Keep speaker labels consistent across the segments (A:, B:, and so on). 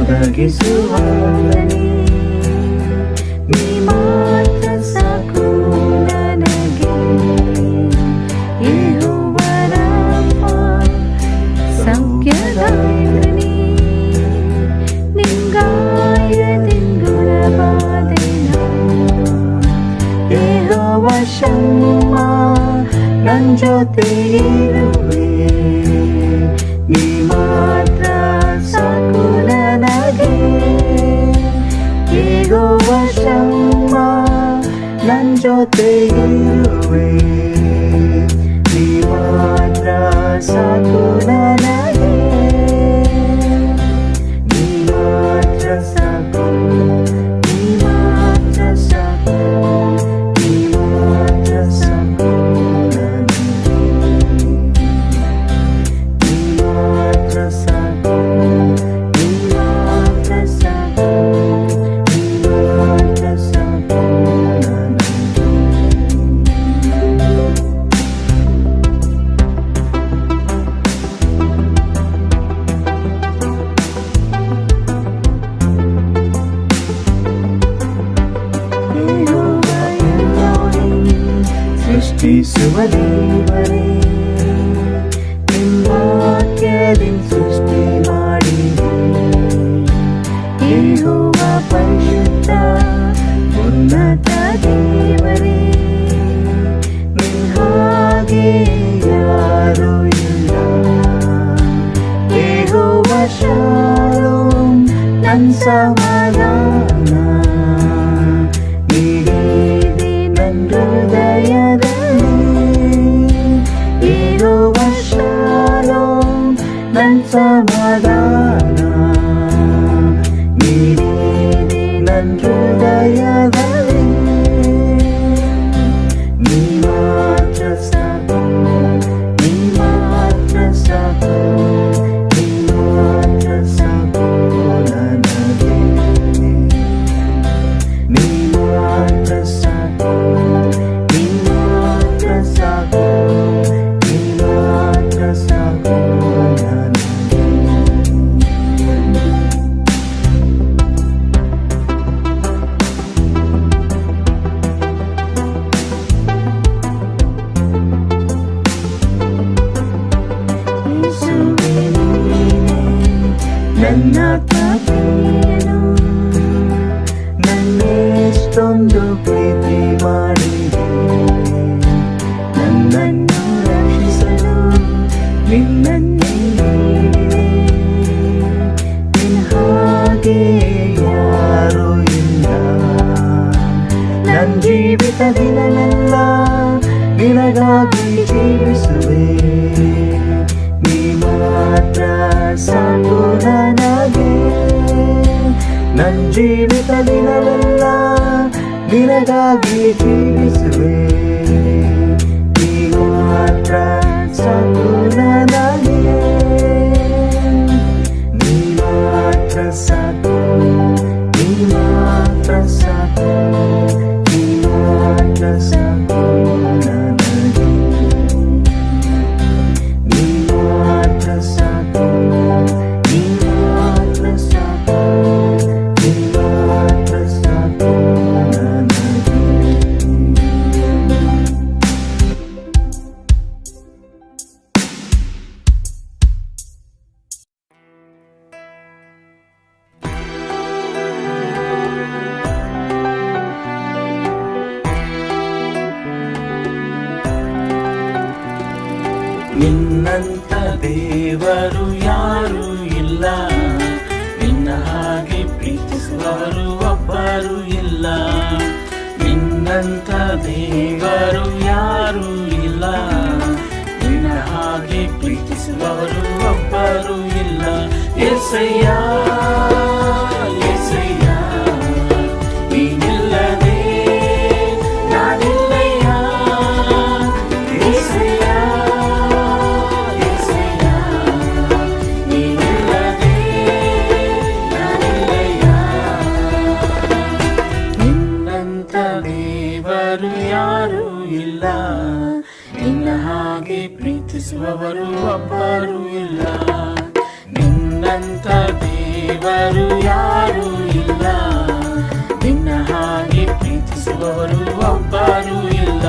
A: ಒದಗಿಸುವಾತನೇ ನೀ ಮಾತ್ರ ಸಾಕು ನನಗೆ ಯೆಹೋವ ರಾಫ ಸೌಖ್ಯದಾಯಕನೇ ನಿಂಗಾಯದಿಂದ ಗುಣವಾದೆನ ಯೆಹೋವ ಶಮ್ಮ ನನ್ ಜೊತೆ ಇರುವೆ ನೀ ಮಾತ್ರ ಸಾಕು ನನಗೆ ಯೆಹೋವ ಶಮ್ಮ ನನ್ ಜೊತೆ ಇರುವೆ ನೀ ಮಾತ್ರ ಸಾಕು ನನಗೆ ನೀ ಮಾತ್ರ ಸಾಕು ನೀ ಮಾತ್ರ ಸಾಕು ನೀ ಮಾತ್ರ ಸಾಕು ನನಗೆ ನೀ ಮಾತ್ರ ಸಾಕು ನೀ ಮಾತ್ರ ಸಾಕು ನೀ ಮಾತ್ರ ಸಾಕು ನನಗೆ ಯೆಹೋವ ಎಲೋಹಿಂ ಸೃಷ್ಟಿಸುವ ದೇವರೇ ನಿಮ್ಮ ವಾಕ್ಯದಿಂದ ಸೃಷ್ಟಿ ಮಾಡಿದೆ ಯೆಹೋವ ಪರಿಶುದ್ಧ ಉನ್ನತ ದೇವರೇ ನಿನ್ನ ಹಾಗೆ ಯಾರೂ ಇಲ್ಲ ಯೆಹೋವ ಶಾಲೋಮ್ ನನ್ನ ಸಮಾಧಾನ ನೀಡಿದೆ ನನ್ನ ಹೃದಯದಲ್ಲಿ ಯೆಹೋವ ಶಾಲೋಮ್ ನನ್ನ ಸಮಾಧಾನ ನೀಡಿದೆ ನನ್ನ ಹೃದಯದಲ್ಲಿ ನೀ ಮಾತ್ರ ಸಾಕು ನೀ ಮಾತ್ರ ಸಾಕು ನೀ ಮಾತ್ರ ಸಾಕು ನನಗೆ ನೀ ಮಾತ್ರ ಸಾಕು ನೀ ಮಾತ್ರ ಸಾಕು ನೀ ಮಾತ್ರ ಸಾಕು ನನಗೆ ಯೇಸುವೇ ನೀನೇ ನನ್ನ ತಾಯಿಯನು ನನ್ನೆಷ್ಟೊಂದು ಪ್ರೀತಿ ಮಾಡಿದೆ ನನ್ನನ್ನು ರಕ್ಷಿಸಲು ನಿನ್ನನ್ನೇ ನೀಡಿದೆ ನಿನ್ನ ಹಾಗೆ ಯಾರೂ ಇಲ್ಲ ನನ್ನ ಜೀವಿತ ದಿನವೆಲ್ಲ ನಿನಗಾಗಿ ಜೀವಿಸುವೆ ನೀ ಮಾತ್ರ ಸಾಕು ನನಗೆ ನನ್ನ ಜೀವಿತ ದಿನವೆಲ್ಲ ನಿನಗಾಗಿ ಜೀವಿಸುವೆ ನೀ ಮಾತ್ರ ಸಾಕು ನನಗೆ ನೀ ಮಾತ್ರ ಸಾಕು ನೀ ಮಾತ್ರ ಸಾಕು ನೀ ಮಾತ್ರ ಸಾಕು ನನಗೆ ನೀ ಮಾತ್ರ ಸಾಕು ನೀ ಮಾತ್ರ ಸಾಕು ನೀ ಮಾತ್ರ ಸಾಕು ನನಗೆ ನಿನ್ನಂತ ದೇವರು ಯಾರೂ ಇಲ್ಲ ನಿನ್ನ ಹಾಗೆ ಪ್ರೀತಿಸುವವರು ಒಬ್ಬರು ಇಲ್ಲ ನಿನ್ನಂತ ದೇವರು ಯಾರೂ ಇಲ್ಲ ನಿನ್ನ ಹಾಗೆ ಪ್ರೀತಿಸುವವರು ಒಬ್ಬರು ಇಲ್ಲ యేసయ్య యేసయ్య ನೀನಿಲ್ಲದೆ ನಾನಿಲ್ಲಯ್ಯ యేసయ్య యేసయ్య ನೀನಿಲ್ಲದೆ ನಾನಿಲ್ಲಯ್ಯ ನಿನ್ನಂತ ದೇವರು ಯಾರೂ ಇಲ್ಲ ನಿನ್ನ ಹಾಗೆ ಪ್ರೀತಿಸುವವರು ಒಬ್ಬರು ಇಲ್ಲ ನಿನ್ನಂತ ದೇವ ದೇವರು ಯಾರೂ ಇಲ್ಲ, ನಿನ್ನ ಹಾಗೆ ಪ್ರೀತಿಸುವವರು ಒಬ್ಬರೂ ಇಲ್ಲ.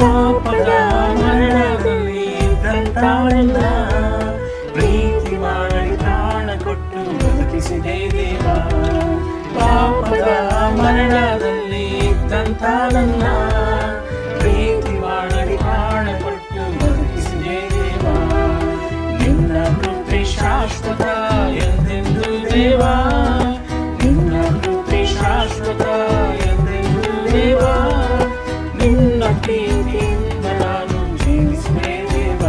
A: ಪಾಪದ ಮರಣದಲ್ಲಿ ಇದ್ದಂತಾಳಲ್ಲ, ಪ್ರೀತಿ ಮಾಡಿ ಪ್ರಾಣ ಕೊಟ್ಟು ಬದುಕಿಸಿದೆ ದೇವ. ಪಾಪದ ಮರಣದಲ್ಲಿ ಇದ್ದಂತಾಳಲ್ಲ, ಪ್ರೀತಿ ಮಾಡಿ ಪ್ರಾಣ ಕೊಟ್ಟು ಬದುಕಿಸಿದೆ ದೇವ. ನಿನ್ನ ಕೃಪೆ ಶಾಶ್ವತ ಎಂದೆಂದು ದೇವ, ನಿನ್ನ ಕೃಪೆ ಶಾಶ್ವತ ಎಂದೆಂದು ದೇವ. ನಿನ್ನ ಪ್ರೀತಿಯಿಂದ ನಾನು ಜೀವಿಸುವೆ ದೇವ,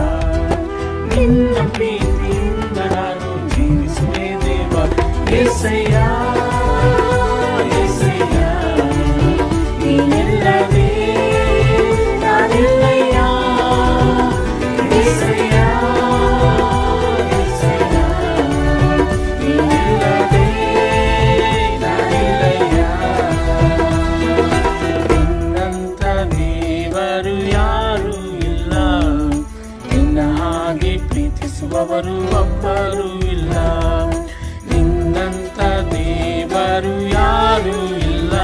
A: ನಿನ್ನ ಪ್ರೀತಿಯಿಂದ ನಾನು ಜೀವಿಸುವೆ ದೇವ. యేసయ్య యేసయ్య ನೀನಿಲ್ಲದೆ ನಾನಿಲ್ಲಯ್ಯ. యేసయ్య యేసయ్య ನೀನಿಲ್ಲದೆ ನಾನಿಲ್ಲಯ್ಯ. ನಿನ್ನಂತ ದೇವರು ಯಾರೂ ಇಲ್ಲ, ನಿನ್ನ ಹಾಗೆ ಪ್ರೀತಿಸುವವರು ಒಬ್ಬರೂ ಇಲ್ಲ. ನಿನ್ನಂತ ದೇವರು ಯಾರೂ ಇಲ್ಲ,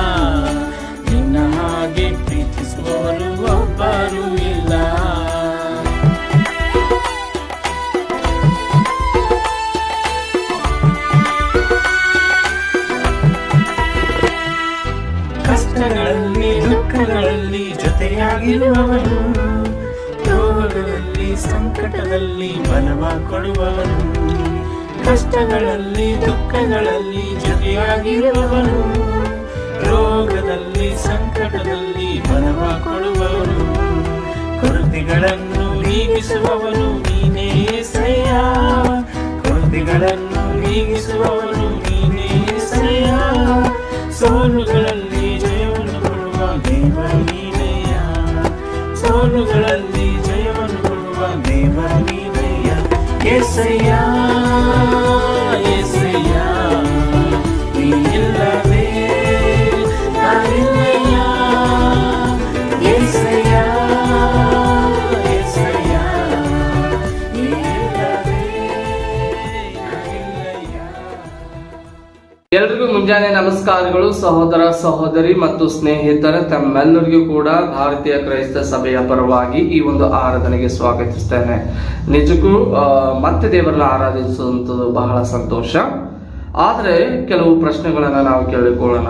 A: ನಿನ್ನ ಹಾಗೆ ಪ್ರೀತಿಸುವವರು ಒಬ್ಬರೂ ಇಲ್ಲ. ಕಷ್ಟಗಳಲ್ಲಿ ದುಃಖಗಳಲ್ಲಿ ಜೊತೆಯಾಗಿರುವವನು, ರೋಗಗಳಲ್ಲಿ ಸಂಕಟದಲ್ಲಿ ಬಲವ ಕೊಡುವವನು. ಕಷ್ಟಗಳಲ್ಲಿ ದುಃಖಗಳಲ್ಲಿ ಜೊತೆಯಾಗಿರುವವನು, ರೋಗದಲ್ಲಿ ಸಂಕಟದಲ್ಲಿ ಬಲವ ಕೊಡುವವನು. ಕೊರತೆಗಳನ್ನು ನೀಗಿಸುವವನು ನೀನೇ యేసయ్య, ಕೊರತೆಗಳನ್ನು ನೀಗಿಸುವವನು ನೀನೇ యేసయ్య. ಸೋಲುಗಳಲ್ಲಿ ಜಯವನ್ನು ಕೊಡುವ ದೇವ ನೀನೆಯ, ಸೋಲುಗಳಲ್ಲಿ ಜಯವನ್ನು ಕೊಡುವ ದೇವ ನೀನೆಯ. యేసయ్య యేసయ్య ನೀನಿಲ್ಲದೆ ನಾನಿಲ್ಲಯ್ಯ. యేసయ్య యేసయ్య ನೀನಿಲ್ಲದೆ ನಾನಿಲ್ಲಯ್ಯ.
B: ಎಲ್ರಿಗೂ ಮುಂಜಾನೆ ನಮಸ್ಕಾರಗಳು. ಸಹೋದರ ಸಹೋದರಿ ಮತ್ತು ಸ್ನೇಹಿತರ ತಮ್ಮೆಲ್ಲರಿಗೂ ಕೂಡ ಭಾರತೀಯ ಕ್ರೈಸ್ತ ಸಭೆಯ ಪರವಾಗಿ ಈ ಒಂದು ಆರಾಧನೆಗೆ ಸ್ವಾಗತಿಸ್ತೇನೆ. ನಿಜಕ್ಕೂ ಮತ್ತೆ ದೇವರನ್ನ ಆರಾಧಿಸುವಂಥದ್ದು ಬಹಳ ಸಂತೋಷ. ಆದರೆ ಕೆಲವು ಪ್ರಶ್ನೆಗಳನ್ನ ನಾವು ಕೇಳಿಕೊಳ್ಳೋಣ.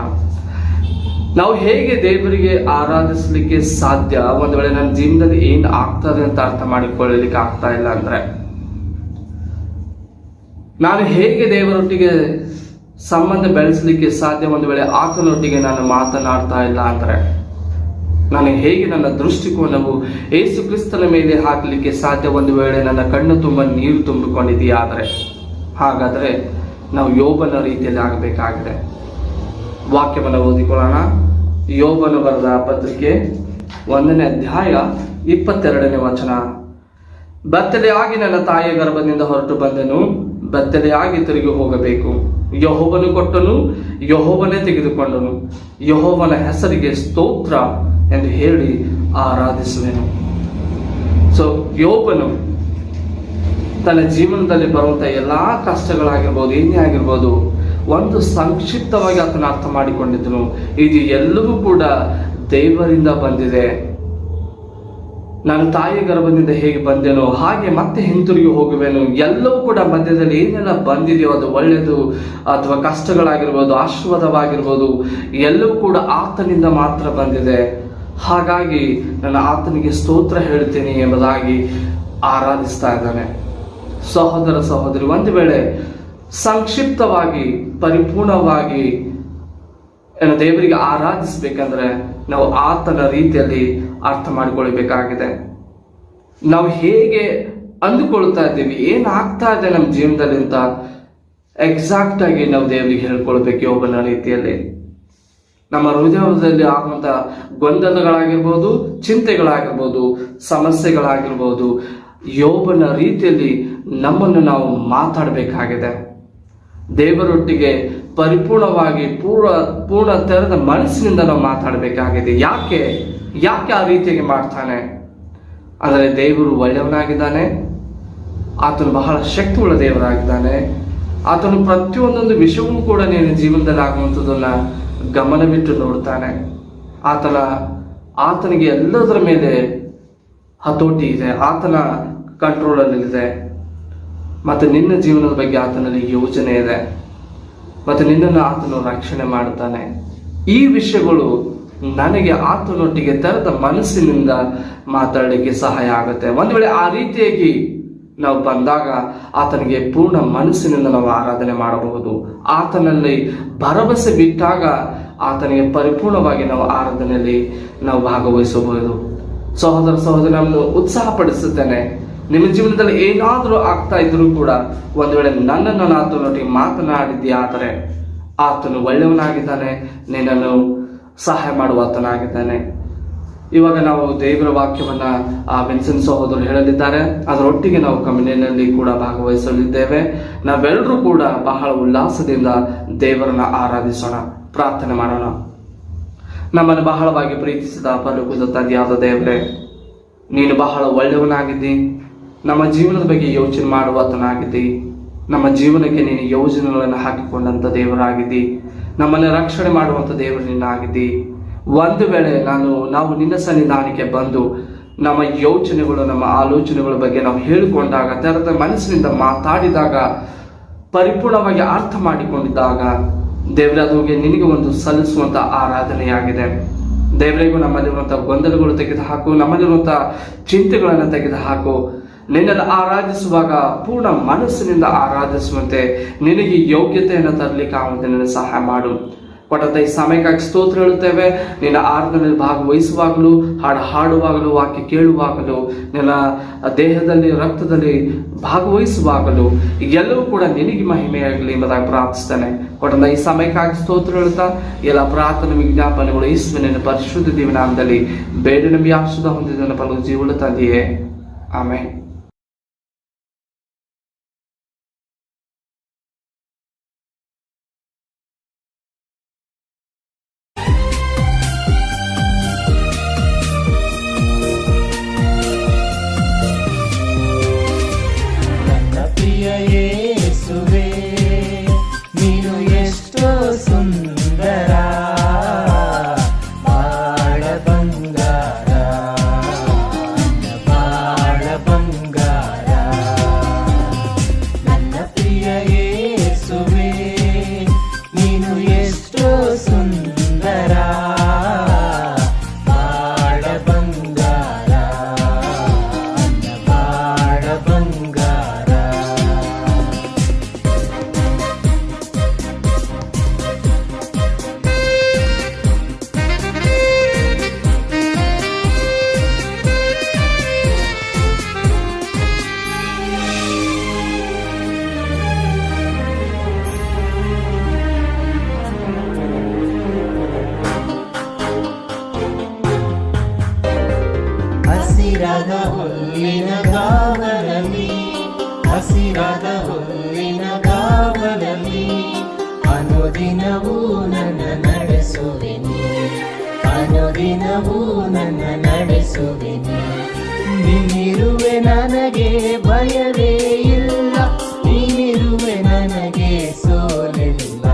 B: ನಾವು ಹೇಗೆ ದೇವರಿಗೆ ಆರಾಧಿಸಲಿಕ್ಕೆ ಸಾಧ್ಯ? ಒಂದು ವೇಳೆ ನನ್ನ ಜೀವನದಲ್ಲಿ ಏನ್ ಆಗ್ತದೆ ಅಂತ ಅರ್ಥ ಮಾಡಿಕೊಳ್ಳಲಿಕ್ಕೆ ಆಗ್ತಾ ಇಲ್ಲ ಅಂದ್ರೆ, ನಾನು ಹೇಗೆ ದೇವರೊಟ್ಟಿಗೆ ಸಂಬಂಧ ಬೆಳೆಸಲಿಕ್ಕೆ ಸಾಧ್ಯ? ಒಂದು ವೇಳೆ ಆತನೊಟ್ಟಿಗೆ ನಾನು ಮಾತನಾಡ್ತಾ ಇಲ್ಲ ಅಂದ್ರೆ, ನಾನು ಹೇಗೆ ನನ್ನ ದೃಷ್ಟಿಕೋನವು ಯೇಸು ಕ್ರಿಸ್ತನ ಮೇಲೆ ಹಾಕಲಿಕ್ಕೆ ಸಾಧ್ಯ? ಒಂದು ವೇಳೆ ನನ್ನ ಕಣ್ಣು ತುಂಬ ನೀರು ತುಂಬಿಕೊಂಡಿದೆಯಾ ಆದರೆ, ಹಾಗಾದರೆ ನಾವು ಯೋಬನ ರೀತಿಯಲ್ಲಿ ಆಗಬೇಕಾಗಿದೆ. ವಾಕ್ಯವನ್ನು ಓದಿಕೊಳ್ಳೋಣ. ಯೋಬನು ಬರೆದ ಪತ್ರಿಕೆ 1ನೇ ಅಧ್ಯಾಯ 22ನೇ ವಚನ. ಬತ್ತಲೆಯಾಗಿ ನನ್ನ ತಾಯಿಯ ಗರ್ಭದಿಂದ ಹೊರಟು ಬಂದೆನು, ಬತ್ತಲೆಯಾಗಿ ತಿರುಗಿ ಹೋಗಬೇಕು. ಯೆಹೋವನು ಕೊಟ್ಟನು, ಯೆಹೋವನೇ ತೆಗೆದುಕೊಂಡನು, ಯೆಹೋವನ ಹೆಸರಿಗೆ ಸ್ತೋತ್ರ ಎಂದು ಹೇಳಿ ಆರಾಧಿಸುವೆನು. ಸೊ ಯೋಬನು ತನ್ನ ಜೀವನದಲ್ಲಿ ಬರುವಂತ ಎಲ್ಲಾ ಕಷ್ಟಗಳಾಗಿರ್ಬೋದು, ಏನೇ ಆಗಿರ್ಬೋದು, ಒಂದು ಸಂಕ್ಷಿಪ್ತವಾಗಿ ಆತನ ಅರ್ಥ ಮಾಡಿಕೊಂಡಿದ್ದನು. ಇದು ಎಲ್ಲವೂ ಕೂಡ ದೇವರಿಂದ ಬಂದಿದೆ. ನಾನು ತಾಯಿಯ ಗರ್ಭದಿಂದ ಹೇಗೆ ಬಂದೆನೋ ಹಾಗೆ ಮತ್ತೆ ಹಿಂತಿರುಗಿ ಹೋಗುವೆನು. ಎಲ್ಲವೂ ಕೂಡ ಮಧ್ಯದಲ್ಲಿ ಏನೆಲ್ಲ ಬಂದಿದೆಯೋ ಅದು ಒಳ್ಳೆಯದು ಅಥವಾ ಕಷ್ಟಗಳಾಗಿರ್ಬೋದು, ಆಶೀರ್ವಾದವಾಗಿರ್ಬೋದು, ಎಲ್ಲವೂ ಕೂಡ ಆತನಿಂದ ಮಾತ್ರ ಬಂದಿದೆ. ಹಾಗಾಗಿ ನಾನು ಆತನಿಗೆ ಸ್ತೋತ್ರ ಹೇಳ್ತೇನೆ ಎಂಬುದಾಗಿ ಆರಾಧಿಸ್ತಾ ಇದ್ದಾನೆ. ಸಹೋದರ ಸಹೋದರಿ, ಒಂದು ವೇಳೆ ಸಂಕ್ಷಿಪ್ತವಾಗಿ ಪರಿಪೂರ್ಣವಾಗಿ ದೇವರಿಗೆ ಆರಾಧಿಸ್ಬೇಕಂದ್ರೆ ನಾವು ಆತನ ರೀತಿಯಲ್ಲಿ ಅರ್ಥ ಮಾಡಿಕೊಳ್ಬೇಕಾಗಿದೆ. ನಾವು ಹೇಗೆ ಅಂದುಕೊಳ್ತಾ ಇದ್ದೀವಿ, ಏನಾಗ್ತಾ ಇದೆ ನಮ್ಮ ಜೀವನದಲ್ಲಿ ಅಂತ ಎಕ್ಸಾಕ್ಟ್ ಆಗಿ ನಾವು ದೇವರಿಗೆ ಹೇಳ್ಕೊಳ್ಬೇಕು. ಯೋಬನ ರೀತಿಯಲ್ಲಿ ನಮ್ಮ ಹೃದಯದಲ್ಲಿ ಆಗುವಂತ ಗೊಂದಲಗಳಾಗಿರ್ಬೋದು, ಚಿಂತೆಗಳಾಗಿರ್ಬೋದು, ಸಮಸ್ಯೆಗಳಾಗಿರ್ಬೋದು, ಯೋಬನ ರೀತಿಯಲ್ಲಿ ನಮ್ಮನ್ನು ನಾವು ಮಾತಾಡಬೇಕಾಗಿದೆ. ದೇವರೊಟ್ಟಿಗೆ ಪರಿಪೂರ್ಣವಾಗಿ ಪೂರ್ಣ ತೆರೆದ ಮನಸ್ಸಿನಿಂದ ನಾವು ಮಾತಾಡಬೇಕಾಗಿದೆ. ಯಾಕೆ ಆ ರೀತಿಯಾಗಿ ಮಾಡ್ತಾನೆ ಅಂದರೆ ದೇವರು ಒಳ್ಳೆಯವನಾಗಿದ್ದಾನೆ, ಆತನು ಬಹಳ ಶಕ್ತಿಯುಳ್ಳ ದೇವರಾಗಿದ್ದಾನೆ. ಆತನು ಪ್ರತಿಯೊಂದೊಂದು ವಿಷಯವೂ ಕೂಡ ನೀನು ಜೀವನದಲ್ಲಿ ಆಗುವಂಥದ್ದನ್ನ ಗಮನವಿಟ್ಟು ನೋಡ್ತಾನೆ. ಆತನಿಗೆ ಎಲ್ಲದರ ಮೇಲೆ ಹತೋಟಿ ಇದೆ, ಆತನ ಕಂಟ್ರೋಲಲ್ಲಿದೆ. ಮತ್ತು ನಿನ್ನ ಜೀವನದ ಬಗ್ಗೆ ಆತನಲ್ಲಿ ಯೋಜನೆ ಇದೆ, ಮತ್ತು ನಿನ್ನನ್ನು ಆತನು ರಕ್ಷಣೆ ಮಾಡುತ್ತಾನೆ. ಈ ವಿಷಯಗಳು ನನಗೆ ಆತನೊಟ್ಟಿಗೆ ತೆರೆದ ಮನಸ್ಸಿನಿಂದ ಮಾತಾಡಲಿಕ್ಕೆ ಸಹಾಯ ಆಗುತ್ತೆ. ಒಂದು ವೇಳೆ ಆ ರೀತಿಯಾಗಿ ನಾವು ಬಂದಾಗ ಆತನಿಗೆ ಪೂರ್ಣ ಮನಸ್ಸಿನಿಂದ ನಾವು ಆರಾಧನೆ ಮಾಡಬಹುದು. ಆತನಲ್ಲಿ ಭರವಸೆ ಬಿಟ್ಟಾಗ ಆತನಿಗೆ ಪರಿಪೂರ್ಣವಾಗಿ ನಾವು ಆರಾಧನೆಯಲ್ಲಿ ನಾವು ಭಾಗವಹಿಸಬಹುದು. ಸಹೋದರ ನಮ್ಮನ್ನು ಉತ್ಸಾಹಪಡಿಸುತ್ತೇನೆ. ನಿಮ್ಮ ಜೀವನದಲ್ಲಿ ಏನಾದರೂ ಆಗ್ತಾ ಇದ್ರೂ ಕೂಡ ಒಂದು ವೇಳೆ ನನ್ನನ್ನು ಆತನೊಟ್ಟಿಗೆ ಮಾತನಾಡಿದ್ಯಾದರೆ ಆತನು ಒಳ್ಳೆಯವನಾಗಿದ್ದಾನೆ, ನಿನ್ನನ್ನು ಸಹಾಯ ಮಾಡುವ ಆತನಾಗಿದ್ದಾನೆ. ಇವಾಗ ನಾವು ದೇವರ ವಾಕ್ಯವನ್ನ ವಿನ್ಸೆಂಟ್ ಸಹೋದರರು ಹೇಳಲಿದ್ದಾರೆ. ಅದರೊಟ್ಟಿಗೆ ನಾವು ಕಮ್ಯುನಿಯನ್ನಲ್ಲಿ ಕೂಡ ಭಾಗವಹಿಸಲಿದ್ದೇವೆ. ನಾವೆಲ್ಲರೂ ಕೂಡ ಬಹಳ ಉಲ್ಲಾಸದಿಂದ ದೇವರನ್ನ ಆರಾಧಿಸೋಣ, ಪ್ರಾರ್ಥನೆ ಮಾಡೋಣ. ನಮ್ಮನ್ನು ಬಹಳವಾಗಿ ಪ್ರೀತಿಸಿದ ಪರಲೋಕದ ತಂದೆಯಾದ ದೇವರೇ, ನೀನು ಬಹಳ ಒಳ್ಳೆಯವನಾಗಿದ್ದಿ. ನಮ್ಮ ಜೀವನದ ಬಗ್ಗೆ ಯೋಚನೆ ಮಾಡುವಾತನಾಗಿದ್ದಿ. ನಮ್ಮ ಜೀವನಕ್ಕೆ ನೀನು ಯೋಜನೆಗಳನ್ನು ಹಾಕಿಕೊಂಡಂಥ ದೇವರಾಗಿದ್ದಿ. ನಮ್ಮನ್ನು ರಕ್ಷಣೆ ಮಾಡುವಂಥ ದೇವರು ನಿನ್ನಾಗಿದ್ದಿ. ಒಂದು ವೇಳೆ ನಾವು ನಿನ್ನ ಸನ್ನಿಧಾನಕ್ಕೆ ಬಂದು ನಮ್ಮ ಯೋಚನೆಗಳು, ನಮ್ಮ ಆಲೋಚನೆಗಳ ಬಗ್ಗೆ ನಾವು ಹೇಳಿಕೊಂಡಾಗ, ತೆರೆದ ಮನಸ್ಸಿನಿಂದ ಮಾತಾಡಿದಾಗ, ಪರಿಪೂರ್ಣವಾಗಿ ಅರ್ಥ ಮಾಡಿಕೊಂಡಿದ್ದಾಗ ದೇವರೇ, ಅದು ನಿನಗೆ ಒಂದು ಸಲ್ಲಿಸುವಂಥ ಆರಾಧನೆಯಾಗಿದೆ. ದೇವರಿಗೂ ನಮ್ಮಲ್ಲಿರುವಂಥ ಗೊಂದಲಗಳು ತೆಗೆದುಹಾಕು, ನಮ್ಮಲ್ಲಿರುವಂಥ ಚಿಂತೆಗಳನ್ನು ತೆಗೆದುಹಾಕು. ನಿನ್ನನ್ನು ಆರಾಧಿಸುವಾಗ ಪೂರ್ಣ ಮನಸ್ಸಿನಿಂದ ಆರಾಧಿಸುವಂತೆ ನಿನಗೆ ಯೋಗ್ಯತೆಯನ್ನು ತರಲಿಕ್ಕೆ ಆಗುವಂತೆ ನಿನ್ನ ಸಹಾಯ ಮಾಡು. ಕೊಟ್ಟಂತ ಈ ಸಮಯಕ್ಕಾಗಿ ಸ್ತೋತ್ರ ಹೇಳುತ್ತೇವೆ. ನಿನ್ನ ಆರಾಧನೆಯಲ್ಲಿ ಭಾಗವಹಿಸುವಾಗಲೂ, ಹಾಡುವಾಗಲೂ, ವಾಕ್ಯ ಕೇಳುವಾಗಲೂ, ನಿನ್ನ ದೇಹದಲ್ಲಿ ರಕ್ತದಲ್ಲಿ ಭಾಗವಹಿಸುವಾಗಲೂ ಎಲ್ಲವೂ ಕೂಡ ನಿನಗೆ ಮಹಿಮೆಯಾಗಲಿ ಎಂಬುದಾಗಿ ಪ್ರಾರ್ಥಿಸ್ತೇನೆ. ಕೊಟ್ಟಂತ ಈ ಸಮಯಕ್ಕಾಗಿ ಸ್ತೋತ್ರ ಹೇಳುತ್ತಾ ಎಲ್ಲ ಪ್ರಾರ್ಥನೆ ವಿಜ್ಞಾಪನೆಗಳು ಯೇಸುವಿನ ಪರಿಶುದ್ಧ ದಿವ್ಯನಾಮದಲ್ಲಿ ಬೇಡ ನಂಬಿ ಆಶೀರ್ವಾದ ಹೊಂದಿದ ಪರಲೋಕ ಜೀವನ ತಂದೆಯೇ, ಆಮೆನ್.
A: ಹಸಿರಾದ ಹುಲ್ಲಿನ ಗಾವಲಲ್ಲಿ, ಹಸಿರಾದ ಹುಲ್ಲಿನ ಗಾವಲಲ್ಲಿ ಅನುದಿನವೂ ನನ್ನ ನಡೆಸುವೆನು, ಅನುದಿನವೂ ನನ್ನ ನಡೆಸುವೆನು. ನೀನಿರುವೆ ನನಗೆ ಭಯವೇ ಇಲ್ಲ, ನೀನಿರುವೆ ನನಗೆ ಸೋಲಿಲ್ಲ,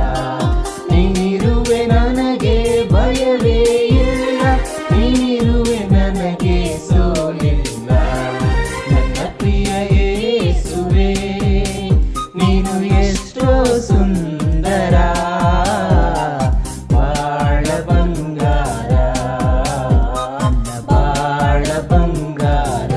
A: ನೀನಿರುವೆ ನನಗೆ ಭಯವೇ ಇಲ್ಲ, ನೀನಿರುವೆ ನನಗೆ ಸೋಲಿಲ್ಲ. ನನ್ನ ಪ್ರಿಯ ಯೇಸುವೇ, ನೀನು ಎಷ್ಟೋ ಸುಂದರ, ಬಾಳ ಬಂಗಾರ, ನನ್ನ ಬಾಳ ಬಂಗಾರ.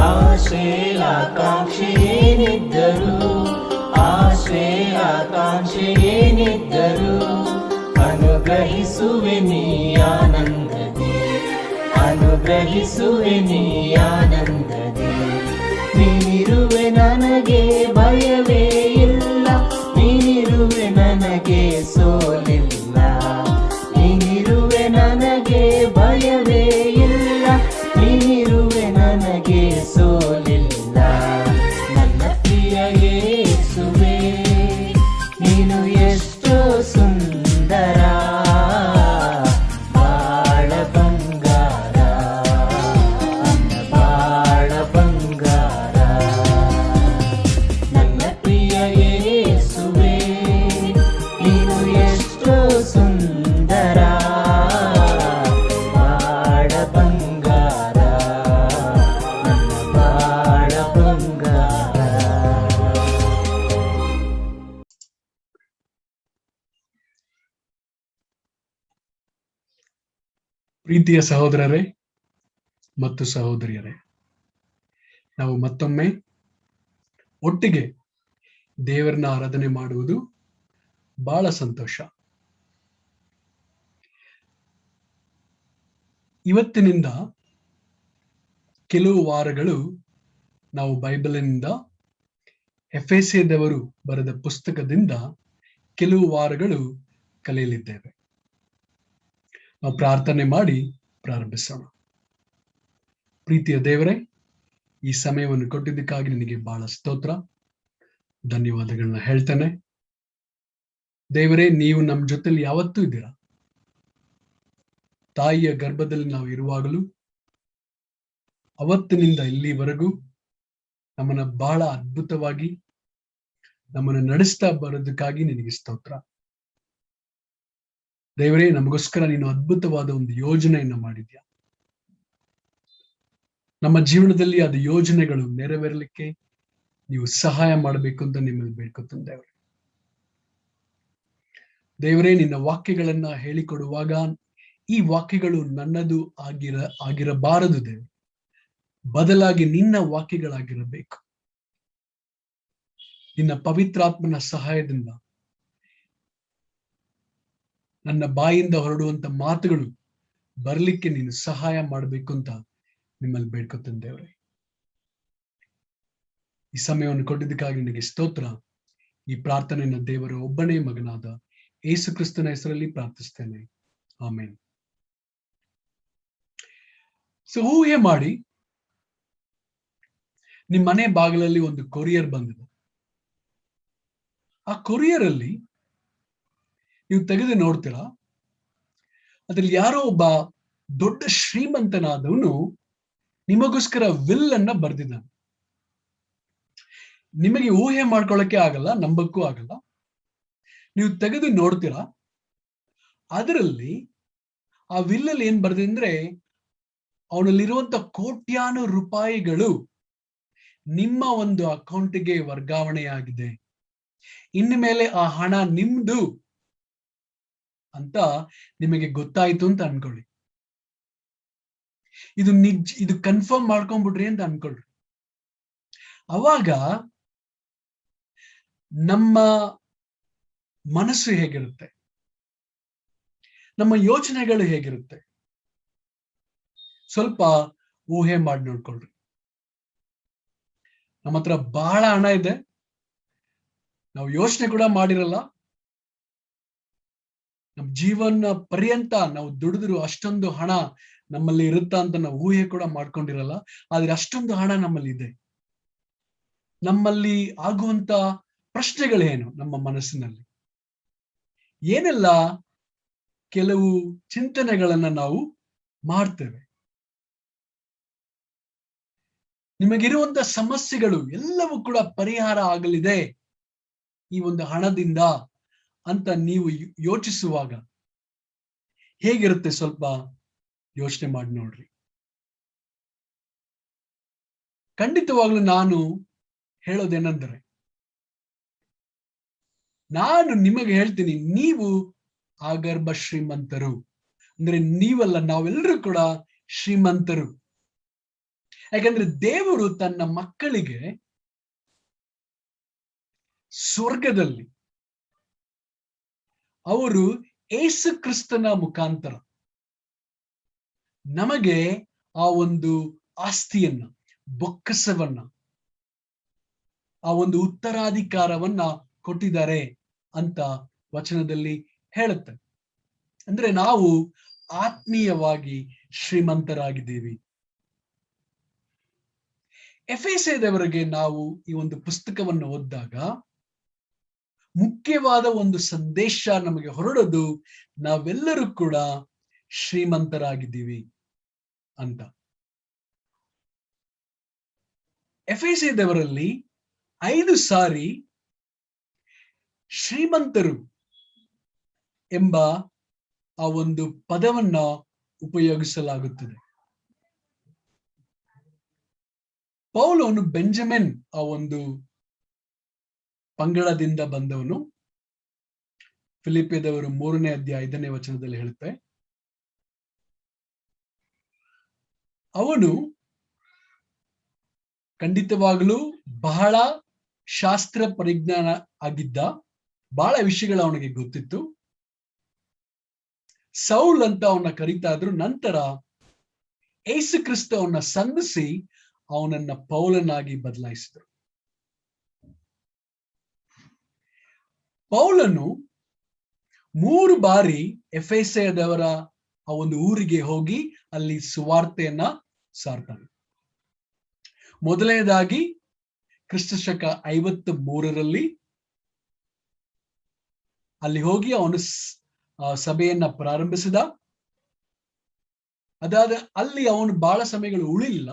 A: ಆಶೆ ಆಕಾಂಕ್ಷೆ ಏನಿದ್ದರು, ಆಶೆ ಆಕಾಂಕ್ಷೆ ಏನಿದ್ದರು ಅನುಗ್ರಹಿಸುವೆ ನೀ ಆನಂದದಿ,
C: ನಮಿಸುವೆ ನೀ ಆನಂದದಿ. ನೀನಿರುವೆ ನನಗೆ ಭಯವೇ ಇಲ್ಲ, ನೀನಿರುವೆ ನನಗೆ ಸೋಲಿಲ್ಲ. ನೀನಿರುವೆ ನನಗೆ ಭಯವೇ ಇಲ್ಲ, ನೀನಿರುವೆ ನನಗೆ ಸೋಲಿಲ್ಲ. ನನ್ನ ಪ್ರಿಯ ಯೇಸುವೇ, ನೀನು ಎಷ್ಟೋ ಸುಂದರ, ಬಾಳ ಬಂಗಾರ, ಬಾಳ ಬಂಗಾರ. ನನ್ನ ಪ್ರಿಯ ಯೇಸುವೇ, ನೀನು ಎಷ್ಟೋ ಸುಂದರ, ಬಾಳ ಬಂಗಾರ, ನನ್ನ ಬಾಳ ಬಂಗಾರ.
D: ಪ್ರೀತಿಯ ಸಹೋದರರೇ ಮತ್ತು ಸಹೋದರಿಯರೇ, ನಾವು ಮತ್ತೊಮ್ಮೆ ಒಟ್ಟಿಗೆ ದೇವರನ್ನ ಆರಾಧನೆ ಮಾಡುವುದು ಬಹಳ ಸಂತೋಷ. ಇವತ್ತಿನಿಂದ ಕೆಲವು ವಾರಗಳು ನಾವು ಬೈಬಲಿನಿಂದ ಎಫೆಸದವರು ಬರೆದ ಪುಸ್ತಕದಿಂದ ಕೆಲವು ವಾರಗಳು ಕಲಿಯಲಿದ್ದೇವೆ. ನಾವು ಪ್ರಾರ್ಥನೆ ಮಾಡಿ ಪ್ರಾರಂಭಿಸೋಣ. ಪ್ರೀತಿಯ ದೇವರೇ, ಈ ಸಮಯವನ್ನು ಕೊಟ್ಟಿದ್ದಕ್ಕಾಗಿ ನಿನಗೆ ಬಹಳ ಸ್ತೋತ್ರ, ಧನ್ಯವಾದಗಳನ್ನ ಹೇಳ್ತೇನೆ. ದೇವರೇ, ನೀವು ನಮ್ಮ ಜೊತೆಲಿ ಯಾವತ್ತೂ ಇದ್ದೀರಾ. ತಾಯಿಯ ಗರ್ಭದಲ್ಲಿ ನಾವು ಇರುವಾಗಲೂ ಅವತ್ತಿನಿಂದ ಇಲ್ಲಿವರೆಗೂ ನಮ್ಮನ್ನ ಬಹಳ ಅದ್ಭುತವಾಗಿ ನಮ್ಮನ್ನು ನಡೆಸ್ತಾ ಬರೋದಕ್ಕಾಗಿ ನಿನಗೆ ಸ್ತೋತ್ರ. ದೇವರೇ, ನಮಗೋಸ್ಕರ ನೀನು ಅದ್ಭುತವಾದ ಒಂದು ಯೋಜನೆಯನ್ನ ಮಾಡಿದ್ಯಾ. ನಮ್ಮ ಜೀವನದಲ್ಲಿ ಅದು ಯೋಜನೆಗಳು ನೆರವೇರಲಿಕ್ಕೆ ನೀವು ಸಹಾಯ ಮಾಡಬೇಕು ಅಂತ ನಿಮ್ಮಲ್ಲಿ ಬೇಡ್ಕೊತೀನಿ ದೇವರೇ. ದೇವರೇ, ನಿನ್ನ ವಾಕ್ಯಗಳನ್ನ ಹೇಳಿಕೊಡುವಾಗ ಈ ವಾಕ್ಯಗಳು ನನ್ನದು ಆಗಿರಬಾರದು ದೇವರು, ಬದಲಾಗಿ ನಿನ್ನ ವಾಕ್ಯಗಳಾಗಿರಬೇಕು. ನಿನ್ನ ಪವಿತ್ರಾತ್ಮನ ಸಹಾಯದಿಂದ ನನ್ನ ಬಾಯಿಂದ ಹೊರಡುವಂತ ಮಾತುಗಳು ಬರ್ಲಿಕ್ಕೆ ನೀನು ಸಹಾಯ ಮಾಡಬೇಕು ಅಂತ ನಿಮ್ಮಲ್ಲಿ ಬೇಡ್ಕೊತೀನಿ ದೇವರೇ. ಈ ಸಮಯವನ್ನು ಕೊಟ್ಟಿದ್ದಕ್ಕಾಗಿ ನಿನಗೆ ಸ್ತೋತ್ರ. ಈ ಪ್ರಾರ್ಥನೆಯನ್ನು ದೇವರ ಒಬ್ಬನೇ ಮಗನಾದ ಯೇಸು ಕ್ರಿಸ್ತನ ಹೆಸರಲ್ಲಿ ಪ್ರಾರ್ಥಿಸ್ತೇನೆ, ಆಮೇನ್. ಸೊ ಊಹೆ ಮಾಡಿ, ನಿಮ್ಮ ಮನೆ ಬಾಗಿಲಲ್ಲಿ ಒಂದು ಕೊರಿಯರ್ ಬಂದಿದೆ. ಆ ಕೊರಿಯರ್ ಅಲ್ಲಿ ನೀವು ತೆಗೆದು ನೋಡ್ತೀರಾ, ಅದ್ರಲ್ಲಿ ಯಾರೋ ಒಬ್ಬ ದೊಡ್ಡ ಶ್ರೀಮಂತನಾದವನು ನಿಮಗೋಸ್ಕರ ವಿಲ್ ಅನ್ನ ಬರ್ದಿದ್ದಾನೆ. ನಿಮಗೆ ಊಹೆ ಮಾಡ್ಕೊಳ್ಳಕ್ಕೆ ಆಗಲ್ಲ, ನಂಬಕ್ಕೂ ಆಗಲ್ಲ. ನೀವು ತೆಗೆದು ನೋಡ್ತೀರಾ, ಅದರಲ್ಲಿ ಆ ವಿಲ್ ಅಲ್ಲಿ ಏನ್ ಬರ್ದಿದೆ ಅಂದ್ರೆ, ಅವನಲ್ಲಿರುವಂತ ಕೋಟ್ಯಾನು ರೂಪಾಯಿಗಳು ನಿಮ್ಮ ಒಂದು ಅಕೌಂಟಿಗೆ ವರ್ಗಾವಣೆಯಾಗಿದೆ, ಇನ್ನು ಮೇಲೆ ಆ ಹಣ ನಿಮ್ದು ಅಂತ ನಿಮಗೆ ಗೊತ್ತಾಯ್ತು ಅಂತ ಅನ್ಕೊಳ್ಳಿ. ಇದು ಕನ್ಫರ್ಮ್ ಮಾಡ್ಕೊಂಡ್ಬಿಡ್ರಿ ಅಂತ ಅನ್ಕೊಳ್ರಿ. ಅವಾಗ ನಮ್ಮ ಮನಸ್ಸು ಹೇಗಿರುತ್ತೆ, ನಮ್ಮ ಯೋಚನೆಗಳು ಹೇಗಿರುತ್ತೆ, ಸ್ವಲ್ಪ ಊಹೆ ಮಾಡಿ ನೋಡ್ಕೊಳ್ರಿ. ನಮ್ಮ ಹತ್ರ ಬಹಳ ಹಣ ಇದೆ, ನಾವು ಯೋಚನೆ ಕೂಡ ಮಾಡಿರಲ್ಲ, ನಮ್ಮ ಜೀವನ ಪರ್ಯಂತ ನಾವು ದುಡಿದ್ರು ಅಷ್ಟೊಂದು ಹಣ ನಮ್ಮಲ್ಲಿ ಇರುತ್ತಾ ಅಂತ ನಾವು ಊಹೆ ಕೂಡ ಮಾಡ್ಕೊಂಡಿರಲ್ಲ. ಆದ್ರೆ ಅಷ್ಟೊಂದು ಹಣ ನಮ್ಮಲ್ಲಿ ಇದೆ. ನಮ್ಮಲ್ಲಿ ಆಗುವಂತ ಪ್ರಶ್ನೆಗಳೇನು, ನಮ್ಮ ಮನಸ್ಸಿನಲ್ಲಿ ಏನೆಲ್ಲ ಕೆಲವು ಚಿಂತನೆಗಳನ್ನ ನಾವು ಮಾಡ್ತೇವೆ. ನಿಮಗಿರುವಂತ ಸಮಸ್ಯೆಗಳು ಎಲ್ಲವೂ ಕೂಡ ಪರಿಹಾರ ಆಗಲಿದೆ ಈ ಒಂದು ಹಣದಿಂದ ಅಂತ ನೀವು ಯೋಚಿಸುವಾಗ ಹೇಗಿರುತ್ತೆ, ಸ್ವಲ್ಪ ಯೋಚನೆ ಮಾಡಿ ನೋಡ್ರಿ. ಖಂಡಿತವಾಗ್ಲೂ ನಾನು ಹೇಳೋದೇನೆಂದರೆ, ನಾನು ನಿಮಗೆ ಹೇಳ್ತೀನಿ, ನೀವು ಆಗರ್ಭ ಶ್ರೀಮಂತರು. ಅಂದ್ರೆ ನೀವಲ್ಲ, ನಾವೆಲ್ಲರೂ ಕೂಡ ಶ್ರೀಮಂತರು. ಯಾಕಂದ್ರೆ ದೇವರು ತನ್ನ ಮಕ್ಕಳಿಗೆ ಸ್ವರ್ಗದಲ್ಲಿ ಅವರು ಯೇಸು ಕ್ರಿಸ್ತನ ಮುಖಾಂತರ ನಮಗೆ ಆ ಒಂದು ಆಸ್ತಿಯನ್ನ, ಬೊಕ್ಕಸವನ್ನ, ಆ ಒಂದು ಉತ್ತರಾಧಿಕಾರವನ್ನ ಕೊಟ್ಟಿದ್ದಾರೆ ಅಂತ ವಚನದಲ್ಲಿ ಹೇಳುತ್ತೆ. ಅಂದ್ರೆ ನಾವು ಆತ್ಮೀಯವಾಗಿ ಶ್ರೀಮಂತರಾಗಿದ್ದೀವಿ. ಎಫೆಸದವರಿಗೆ ನಾವು ಈ ಒಂದು ಪುಸ್ತಕವನ್ನು ಓದಿದಾಗ ಮುಖ್ಯವಾದ ಒಂದು ಸಂದೇಶ ನಮಗೆ ಹೊರಡೋದು, ನಾವೆಲ್ಲರೂ ಕೂಡ ಶ್ರೀಮಂತರಾಗಿದ್ದೀವಿ ಅಂತ. ಎಫೆಸದವರಲ್ಲಿ 5 ಸಾರಿ ಶ್ರೀಮಂತರು ಎಂಬ ಆ ಒಂದು ಪದವನ್ನ ಉಪಯೋಗಿಸಲಾಗುತ್ತದೆ. ಪೌಲನು ಬೆಂಜಮಿನ್ ಆ ಒಂದು ಪಂಗಡದಿಂದ ಬಂದವನು. ಫಿಲಿಪ್ಪಿಯದವರು 3ನೇ ಅಧ್ಯಾಯ 5ನೇ ವಚನದಲ್ಲಿ ಹೇಳುತ್ತೆ, ಅವನು ಖಂಡಿತವಾಗಲೂ ಬಹಳ ಶಾಸ್ತ್ರ ಪರಿಜ್ಞಾನ ಆಗಿದ್ದ, ಬಹಳ ವಿಷಯಗಳು ಅವನಿಗೆ ಗೊತ್ತಿತ್ತು. ಸೌಲ್ ಅಂತ ಅವನ್ನ ಕರೀತಾ ಇದ್ರು. ನಂತರ ಯೇಸು ಕ್ರಿಸ್ತ ಅವನ್ನ ಸಂಧಿಸಿ ಅವನನ್ನ ಪೌಲನಾಗಿ ಬದಲಾಯಿಸಿದರು. ಪೌಲನು 3 ಬಾರಿ ಎಫೆಸದವರ ಆ ಒಂದು ಊರಿಗೆ ಹೋಗಿ ಅಲ್ಲಿ ಸುವಾರ್ತೆಯನ್ನ ಸಾರ್ತಾನೆ. ಮೊದಲನೇದಾಗಿ ಕ್ರಿಸ್ತಶಕ 53ರಲ್ಲಿ ಅಲ್ಲಿ ಹೋಗಿ ಅವನು ಸಭೆಯನ್ನ ಪ್ರಾರಂಭಿಸಿದ. ಅದಾದ ಅಲ್ಲಿ ಅವನು ಬಹಳ ಸಮಯಗಳು ಉಳಿಲಿಲ್ಲ.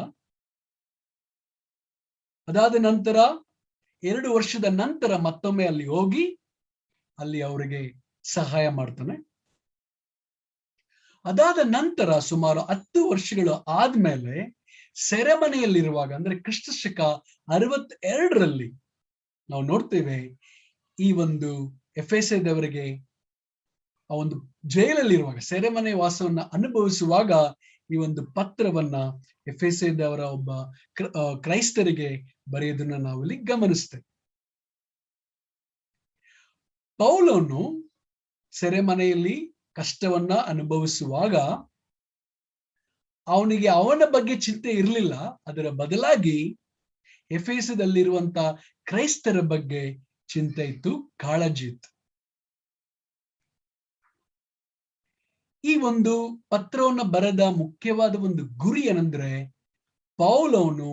D: ಅದಾದ ನಂತರ 2 ವರ್ಷದ ನಂತರ ಮತ್ತೊಮ್ಮೆ ಅಲ್ಲಿ ಹೋಗಿ ಅಲ್ಲಿ ಅವರಿಗೆ ಸಹಾಯ ಮಾಡ್ತಾನೆ. ಅದಾದ ನಂತರ ಸುಮಾರು 10 ವರ್ಷಗಳು ಆದ್ಮೇಲೆ ಸೆರೆಮನೆಯಲ್ಲಿರುವಾಗ, ಅಂದ್ರೆ ಕ್ರಿಸ್ತಶಕ 62ರಲ್ಲಿ ನಾವು ನೋಡ್ತೇವೆ, ಈ ಒಂದು ಎಫೆಸದವರಿಗೆ ಆ ಒಂದು ಜೈಲಲ್ಲಿರುವಾಗ, ಸೆರೆಮನೆ ವಾಸವನ್ನ ಅನುಭವಿಸುವಾಗ ಈ ಒಂದು ಪತ್ರವನ್ನ ಎಫೆಸದವರ ಒಬ್ಬ ಕ್ರೈಸ್ತರಿಗೆ ಬರೆಯೋದನ್ನ ನಾವಿಲ್ಲಿ ಗಮನಿಸ್ತೇವೆ. ಪೌಲನು ಸೆರೆಮನೆಯಲ್ಲಿ ಕಷ್ಟವನ್ನ ಅನುಭವಿಸುವಾಗ ಅವನಿಗೆ ಅವನ ಬಗ್ಗೆ ಚಿಂತೆ ಇರಲಿಲ್ಲ. ಅದರ ಬದಲಾಗಿ ಎಫೆಸದಲ್ಲಿರುವಂತ ಕ್ರೈಸ್ತರ ಬಗ್ಗೆ ಚಿಂತೆ ಇತ್ತು, ಕಾಳಜಿ ಇತ್ತು. ಈ ಒಂದು ಪತ್ರವನ್ನ ಬರೆದ ಮುಖ್ಯವಾದ ಒಂದು ಗುರಿ ಏನಂದ್ರೆ, ಪೌಲನು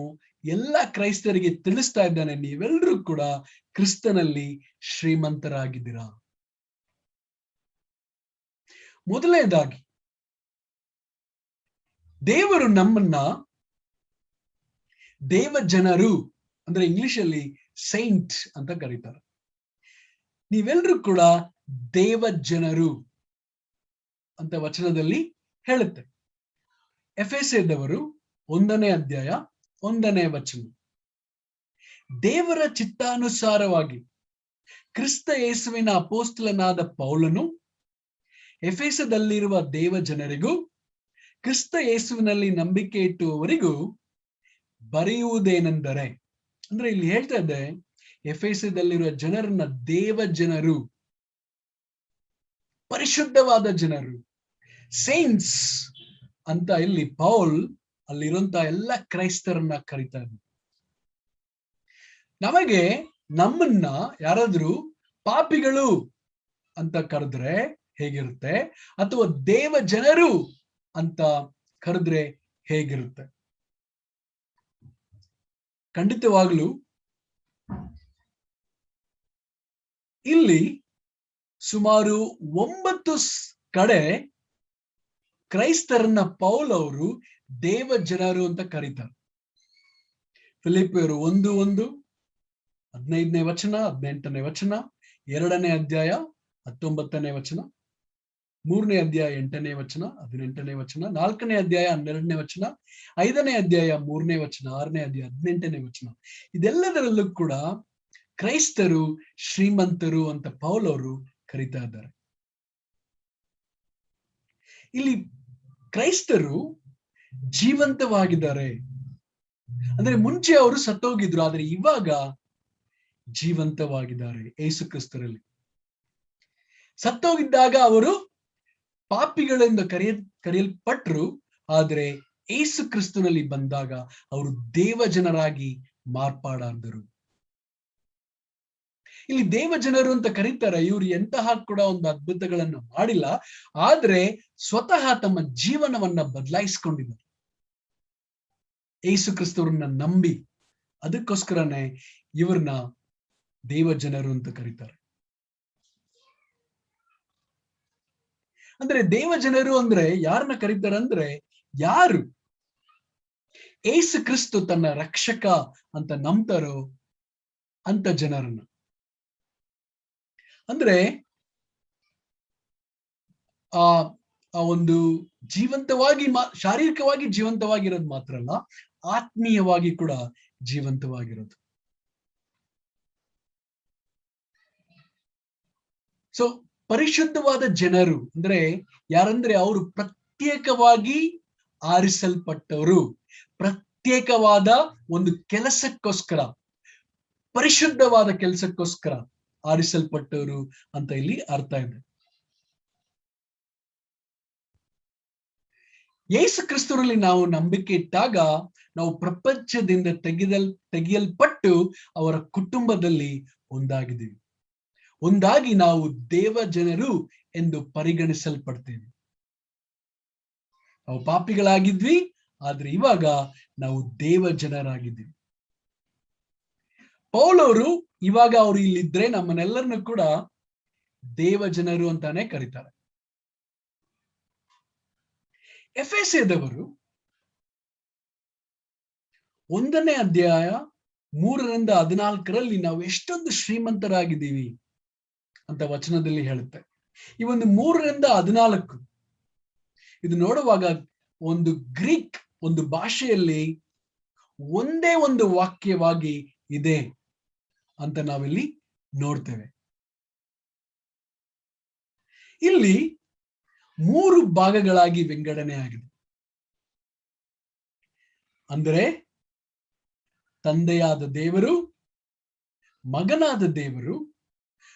D: ಎಲ್ಲ ಕ್ರೈಸ್ತರಿಗೆ ತಿಳಿಸ್ತಾ ಇದ್ದಾನೆ, ನೀವೆಲ್ಲರೂ ಕೂಡ ಕ್ರಿಸ್ತನಲ್ಲಿ ಶ್ರೀಮಂತರಾಗಿದ್ದೀರಾ. ಮೊದಲನೇದಾಗಿ ದೇವರು ನಮ್ಮನ್ನ ದೇವ ಜನರು, ಅಂದ್ರೆ ಇಂಗ್ಲಿಷ್ ಅಲ್ಲಿ ಸೈಂಟ್ ಅಂತ ಕರೀತಾರೆ. ನೀವೆಲ್ಲರೂ ಕೂಡ ದೇವ ಜನರು ಅಂತ ವಚನದಲ್ಲಿ ಹೇಳುತ್ತೆ. ಎಫೆಸದವರು 1ನೇ ಅಧ್ಯಾಯ 1ನೇ ವಚನ, ದೇವರ ಚಿತ್ತಾನುಸಾರವಾಗಿ ಕ್ರಿಸ್ತ ಯೇಸುವಿನ ಅಪೊಸ್ತಲನಾದ ಪೌಲನು ಎಫೆಸದಲ್ಲಿರುವ ದೇವ ಜನರಿಗೂ ಕ್ರಿಸ್ತ ಯೇಸುವಿನಲ್ಲಿ ನಂಬಿಕೆ ಇಟ್ಟುವವರಿಗೂ ಬರೆಯುವುದೇನೆಂದರೆ, ಅಂದ್ರೆ ಇಲ್ಲಿ ಹೇಳ್ತಾ ಇದೆ, ಎಫೆಸದಲ್ಲಿರುವ ಜನರನ್ನ ದೇವ ಜನರು, ಪರಿಶುದ್ಧವಾದ ಜನರು, ಸೇಂಟ್ಸ್ ಅಂತ ಇಲ್ಲಿ ಪೌಲ್ ಅಲ್ಲಿರುವಂತಹ ಎಲ್ಲ ಕ್ರೈಸ್ತರನ್ನ ಕರೀತಾ ಇದ್ದಾರೆ. ನಮಗೆ ನಮ್ಮನ್ನ ಯಾರಾದ್ರೂ ಪಾಪಿಗಳು ಅಂತ ಕರೆದ್ರೆ ಹೇಗಿರುತ್ತೆ, ಅಥವಾ ದೇವ ಜನರು ಅಂತ ಕರೆದ್ರೆ ಹೇಗಿರುತ್ತೆ? ಖಂಡಿತವಾಗ್ಲೂ ಇಲ್ಲಿ ಸುಮಾರು 9 ಕಡೆ ಕ್ರೈಸ್ತರನ್ನ ಪೌಲ್ ಅವರು ದೇವ ಜನರು ಅಂತ ಕರೀತಾರೆ. ಫಿಲಿಪ್ಪಿಯರು 1:1, 15ನೇ ವಚನ, 18ನೇ ವಚನ, 2ನೇ ಅಧ್ಯಾಯ 19ನೇ ವಚನ, 3ನೇ ಅಧ್ಯಾಯ 8ನೇ ವಚನ, 18ನೇ ವಚನ, 4ನೇ ಅಧ್ಯಾಯ 12ನೇ ವಚನ, 5ನೇ ಅಧ್ಯಾಯ 3ನೇ ವಚನ, 6ನೇ ಅಧ್ಯಾಯ 18ನೇ ವಚನ. ಇದೆಲ್ಲದರಲ್ಲೂ ಕೂಡ ಕ್ರೈಸ್ತರು ಶ್ರೀಮಂತರು ಅಂತ ಪೌಲ್ ಅವರು ಕರೀತಾ ಇದ್ದಾರೆ. ಇಲ್ಲಿ ಕ್ರೈಸ್ತರು ಜೀವಂತವಾಗಿದ್ದಾರೆ. ಅಂದ್ರೆ ಮುಂಚೆ ಅವರು ಸತ್ತೋಗಿದ್ರು, ಆದ್ರೆ ಇವಾಗ ಜೀವಂತವಾಗಿದ್ದಾರೆ ಯೇಸು ಕ್ರಿಸ್ತರಲ್ಲಿ. ಸತ್ತೋಗಿದ್ದಾಗ ಅವರು ಪಾಪಿಗಳಿಂದ ಕರೆಯಲ್ಪಟ್ರು, ಆದ್ರೆ ಏಸು ಕ್ರಿಸ್ತನಲ್ಲಿ ಬಂದಾಗ ಅವರು ದೇವ ಜನರಾಗಿ ಮಾರ್ಪಾಡಾದರು. ಇಲ್ಲಿ ದೇವ ಜನರು ಅಂತ ಕರೀತಾರೆ. ಇವರು ಎಂತಹ ಕೂಡ ಒಂದು ಅದ್ಭುತಗಳನ್ನು ಮಾಡಿಲ್ಲ, ಆದ್ರೆ ಸ್ವತಃ ತಮ್ಮ ಜೀವನವನ್ನ ಬದಲಾಯಿಸಿಕೊಂಡಿದ್ದಾರೆ ಏಸು ಕ್ರಿಸ್ತವ್ರನ್ನ ನಂಬಿ. ಅದಕ್ಕೋಸ್ಕರನೇ ಇವ್ರನ್ನ ದೇವ ಜನರು ಅಂತ ಕರೀತಾರೆ. ಅಂದ್ರೆ ದೇವ ಜನರು ಅಂದ್ರೆ ಯಾರನ್ನ ಕರೀತಾರೆ ಅಂದ್ರೆ, ಯಾರು ಏಸು ಕ್ರಿಸ್ತು ತನ್ನ ರಕ್ಷಕ ಅಂತ ನಂಬ್ತಾರೋ ಅಂತ ಜನರನ್ನ. ಅಂದ್ರೆ ಆ ಒಂದು ಜೀವಂತವಾಗಿ ಶಾರೀರಿಕವಾಗಿ ಜೀವಂತವಾಗಿರೋದು ಮಾತ್ರ ಅಲ್ಲ, ಆತ್ಮೀಯವಾಗಿ ಕೂಡ ಜೀವಂತವಾಗಿರೋದು. ಸೊ ಪರಿಶುದ್ಧವಾದ ಜನರು ಅಂದ್ರೆ ಯಾರಂದ್ರೆ ಅವರು ಪ್ರತ್ಯೇಕವಾಗಿ ಆರಿಸಲ್ಪಟ್ಟವರು, ಪ್ರತ್ಯೇಕವಾದ ಒಂದು ಕೆಲಸಕ್ಕೋಸ್ಕರ, ಪರಿಶುದ್ಧವಾದ ಕೆಲಸಕ್ಕೋಸ್ಕರ ಆರಿಸಲ್ಪಟ್ಟವರು ಅಂತ ಇಲ್ಲಿ ಅರ್ಥ ಇದೆ. ಯೇಸು ಕ್ರಿಸ್ತನಲ್ಲಿ ನಾವು ನಂಬಿಕೆ ಇಟ್ಟಾಗ ನಾವು ಪ್ರಪಂಚದಿಂದ ತೆಗೆಯಲ್ಪಟ್ಟು ಅವರ ಕುಟುಂಬದಲ್ಲಿ ಒಂದಾಗಿದ್ದೀವಿ. ಒಂದಾಗಿ ನಾವು ದೇವ ಜನರು ಎಂದು ಪರಿಗಣಿಸಲ್ಪಡ್ತೇವೆ. ನಾವು ಪಾಪಿಗಳಾಗಿದ್ವಿ, ಆದ್ರೆ ಇವಾಗ ನಾವು ದೇವ ಜನರಾಗಿದ್ದೀವಿ. ಪೌಲವರು ಇವಾಗ ಅವರು ಇಲ್ಲಿದ್ರೆ ನಮ್ಮನ್ನೆಲ್ಲರನ್ನು ಕೂಡ ದೇವ ಜನರು ಅಂತಾನೆ ಕರೀತಾರೆ. ಎಫೆಸದವರು 1ನೇ ಅಧ್ಯಾಯ 3ರಿಂದ 14ರಲ್ಲಿ ನಾವು ಎಷ್ಟೊಂದು ಶ್ರೀಮಂತರಾಗಿದ್ದೀವಿ ಅಂತ ವಚನದಲ್ಲಿ ಹೇಳುತ್ತೆ. ಈ ಒಂದು 3ರಿಂದ 14 ಇದು ನೋಡುವಾಗ ಒಂದು ಗ್ರೀಕ್ ಒಂದು ಭಾಷೆಯಲ್ಲಿ ಒಂದೇ ಒಂದು ವಾಕ್ಯವಾಗಿ ಇದೆ ಅಂತ ನಾವಿಲ್ಲಿ ನೋಡ್ತೇವೆ. ಇಲ್ಲಿ 3 ಭಾಗಗಳಾಗಿ ವಿಂಗಡಣೆ ಆಗಿದೆ. ಅಂದರೆ ತಂದೆಯಾದ ದೇವರು, ಮಗನಾದ ದೇವರು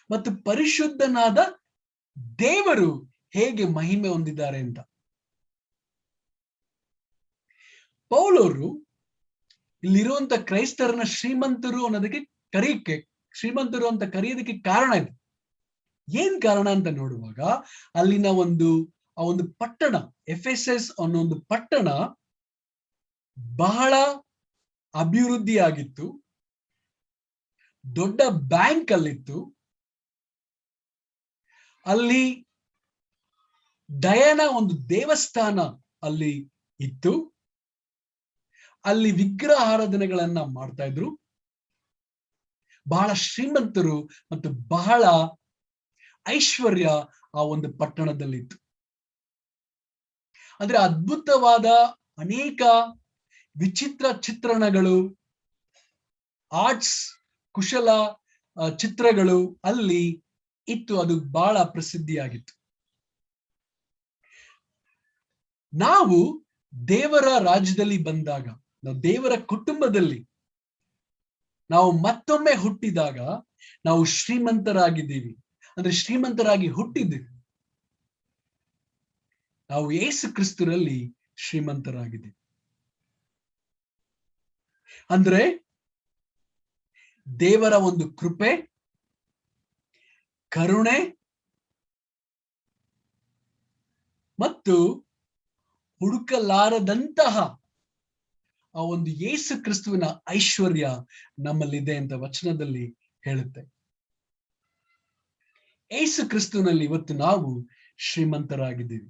D: ಮತ್ತು ಪರಿಶುದ್ಧನಾದ ದೇವರು ಹೇಗೆ ಮಹಿಮೆ ಹೊಂದಿದ್ದಾರೆ ಅಂತ. ಪೌಲರು ಇಲ್ಲಿರುವಂತ ಕ್ರೈಸ್ತರನ್ನ ಶ್ರೀಮಂತರು ಅನ್ನೋದಕ್ಕೆ ಶ್ರೀಮಂತರು ಅಂತ ಕರೆಯೋದಕ್ಕೆ ಕಾರಣ ಇದೆ. ಏನ್ ಕಾರಣ ಅಂತ ನೋಡುವಾಗ ಅಲ್ಲಿನ ಆ ಒಂದು ಪಟ್ಟಣ ಎಫೆಸಸ್ ಅನ್ನೋ ಒಂದು ಪಟ್ಟಣ ಬಹಳ ಅಭಿವೃದ್ಧಿ ಆಗಿತ್ತು, ದೊಡ್ಡ ಬ್ಯಾಂಕ್ ಅಲ್ಲಿತ್ತು. ಅಲ್ಲಿ ಡಯಾನ ಒಂದು ದೇವಸ್ಥಾನ ಅಲ್ಲಿ ಇತ್ತು. ಅಲ್ಲಿ ವಿಗ್ರಹ ಆರಾಧನೆಗಳನ್ನ ಮಾಡ್ತಾ ಇದ್ರು. ಬಹಳ ಶ್ರೀಮಂತರು ಮತ್ತು ಬಹಳ ಐಶ್ವರ್ಯ ಆ ಒಂದು ಪಟ್ಟಣದಲ್ಲಿತ್ತು. ಅಂದ್ರೆ ಅದ್ಭುತವಾದ ಅನೇಕ ವಿಚಿತ್ರ ಚಿತ್ರಣಗಳು, ಆರ್ಟ್ಸ್ ಕುಶಲ ಚಿತ್ರಗಳು ಅಲ್ಲಿ ಇತ್ತು. ಅದು ಬಹಳ ಪ್ರಸಿದ್ಧಿಯಾಗಿತ್ತು. ನಾವು ದೇವರ ರಾಜ್ಯದಲ್ಲಿ ಬಂದಾಗ, ನಾವು ದೇವರ ಕುಟುಂಬದಲ್ಲಿ ನಾವು ಮತ್ತೊಮ್ಮೆ ಹುಟ್ಟಿದಾಗ ನಾವು ಶ್ರೀಮಂತರಾಗಿದ್ದೀವಿ. ಅಂದ್ರೆ ಶ್ರೀಮಂತರಾಗಿ ಹುಟ್ಟಿದ್ದೀವಿ. ನಾವು ಯೇಸು ಕ್ರಿಸ್ತರಲ್ಲಿ ಶ್ರೀಮಂತರಾಗಿದ್ದೀವಿ. ಅಂದ್ರೆ ದೇವರ ಒಂದು ಕೃಪೆ, ಕರುಣೆ ಮತ್ತು ಹುಡುಕಲಾರದಂತಹ ಆ ಒಂದು ಯೇಸು ಕ್ರಿಸ್ತುವಿನ ಐಶ್ವರ್ಯ ನಮ್ಮಲ್ಲಿದೆ ಅಂತ ವಚನದಲ್ಲಿ ಹೇಳುತ್ತೆ. ಯೇಸು ಕ್ರಿಸ್ತುವಿನಲ್ಲಿ ಇವತ್ತು ನಾವು ಶ್ರೀಮಂತರಾಗಿದ್ದೀವಿ.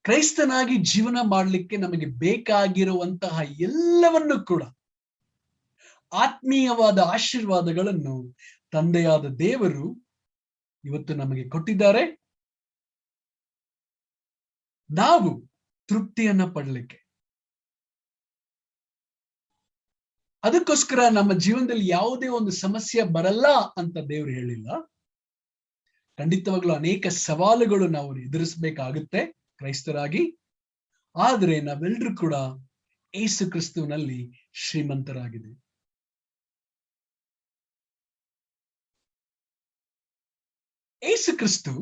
D: ಕ್ರೈಸ್ತನಾಗಿ ಜೀವನ ಮಾಡಲಿಕ್ಕೆ ನಮಗೆ ಬೇಕಾಗಿರುವಂತಹ ಎಲ್ಲವನ್ನು ಕೂಡ, ಆತ್ಮೀಯವಾದ ಆಶೀರ್ವಾದಗಳನ್ನು ತಂದೆಯಾದ ದೇವರು ಇವತ್ತು ನಮಗೆ ಕೊಟ್ಟಿದ್ದಾರೆ. ನಾವು ತೃಪ್ತಿಯನ್ನ ಪಡಲಿಕ್ಕೆ, ಅದಕ್ಕೋಸ್ಕರ ನಮ್ಮ ಜೀವನದಲ್ಲಿ ಯಾವುದೇ ಒಂದು ಸಮಸ್ಯೆ ಬರಲ್ಲ ಅಂತ ದೇವರು ಹೇಳಿಲ್ಲ. ಖಂಡಿತವಾಗ್ಲೂ ಅನೇಕ ಸವಾಲುಗಳು ನಾವು ಎದುರಿಸಬೇಕಾಗುತ್ತೆ ಕ್ರೈಸ್ತರಾಗಿ. ಆದ್ರೆ ನಾವೆಲ್ಲರೂ ಕೂಡ ಯೇಸು ಕ್ರಿಸ್ತುವಿನಲ್ಲಿ ಶ್ರೀಮಂತರಾಗಿದ್ದೀವಿ. ಯೇಸು ಕ್ರಿಸ್ತು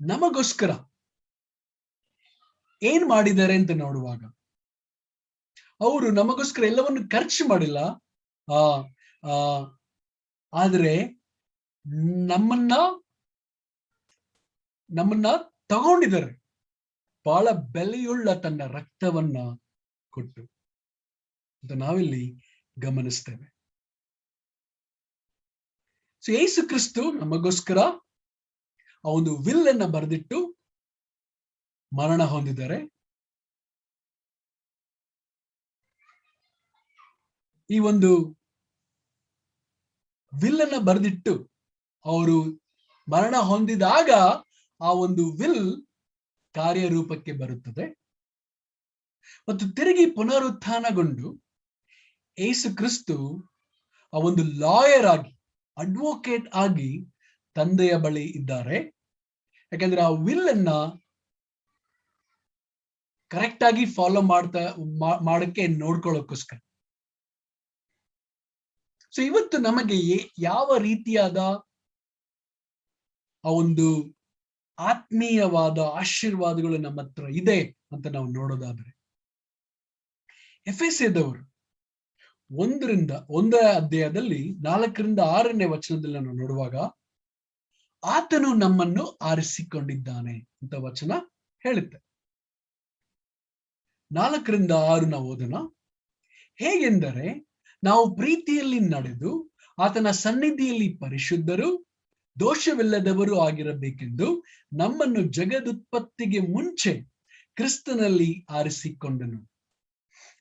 D: ನಮಗೋಸ್ಕರ ಏನ್ ಮಾಡಿದ್ದಾರೆ ಅಂತ ನೋಡುವಾಗ ಅವರು ನಮಗೋಸ್ಕರ ಎಲ್ಲವನ್ನು ಖರ್ಚು ಮಾಡಿಲ್ಲ, ಆದ್ರೆ ನಮ್ಮನ್ನ ತಗೊಂಡಿದ್ದಾರೆ, ಬಹಳ ಬೆಲೆಯುಳ್ಳ ತನ್ನ ರಕ್ತವನ್ನ ಕೊಟ್ಟು ಅಂತ ನಾವಿಲ್ಲಿ ಗಮನಿಸ್ತೇವೆ. ಸೊ ಯೇಸು ಕ್ರಿಸ್ತು ನಮಗೋಸ್ಕರ ಆ ಒಂದು ವಿಲ್ ಅನ್ನ ಬರೆದಿಟ್ಟು ಮರಣ ಹೊಂದಿದ್ದಾರೆ. ಈ ಒಂದು ವಿಲ್ ಅನ್ನ ಬರೆದಿಟ್ಟು ಅವರು ಮರಣ ಹೊಂದಿದಾಗ ಆ ಒಂದು ವಿಲ್ ಕಾರ್ಯರೂಪಕ್ಕೆ ಬರುತ್ತದೆ ಮತ್ತು ತಿರುಗಿ ಪುನರುತ್ಥಾನಗೊಂಡು ಯೇಸು ಕ್ರಿಸ್ತು ಆ ಒಂದು ಲಾಯರ್ ಆಗಿ, ಅಡ್ವೊಕೇಟ್ ಆಗಿ ತಂದೆಯ ಬಳಿ ಇದ್ದಾರೆ. ಯಾಕಂದ್ರೆ ಆ ವಿಲ್ ಅನ್ನ ಕರೆಕ್ಟ್ ಆಗಿ ಫಾಲೋ ಮಾಡಕ್ಕೆ ನೋಡ್ಕೊಳ್ಳೋಕ್ಕೋಸ್ಕರ. ಸೊ ಇವತ್ತು ನಮಗೆ ಯಾವ ರೀತಿಯಾದ ಆ ಒಂದು ಆತ್ಮೀಯವಾದ ಆಶೀರ್ವಾದಗಳು ನಮ್ಮ ಹತ್ರ ಇದೆ ಅಂತ ನಾವು ನೋಡೋದಾದ್ರೆ, ಎಫೆಸದವರು 1 ಅಧ್ಯಾಯದಲ್ಲಿ 4-6 ವಚನದಲ್ಲಿ ನಾವು ನೋಡುವಾಗ, ಆತನು ನಮ್ಮನ್ನು ಆರಿಸಿಕೊಂಡಿದ್ದಾನೆ ಅಂತ ವಚನ ಹೇಳುತ್ತೆ. 4-6 ನಾವು ಓದೋಣ. ಹೇಗೆಂದರೆ, ನಾವು ಪ್ರೀತಿಯಲ್ಲಿ ನಡೆದು ಆತನ ಸನ್ನಿಧಿಯಲ್ಲಿ ಪರಿಶುದ್ಧರು ದೋಷವಿಲ್ಲದವರು ಆಗಿರಬೇಕೆಂದು ನಮ್ಮನ್ನು ಜಗದುತ್ಪತ್ತಿಗೆ ಮುಂಚೆ ಕ್ರಿಸ್ತನಲ್ಲಿ ಆರಿಸಿಕೊಂಡನು.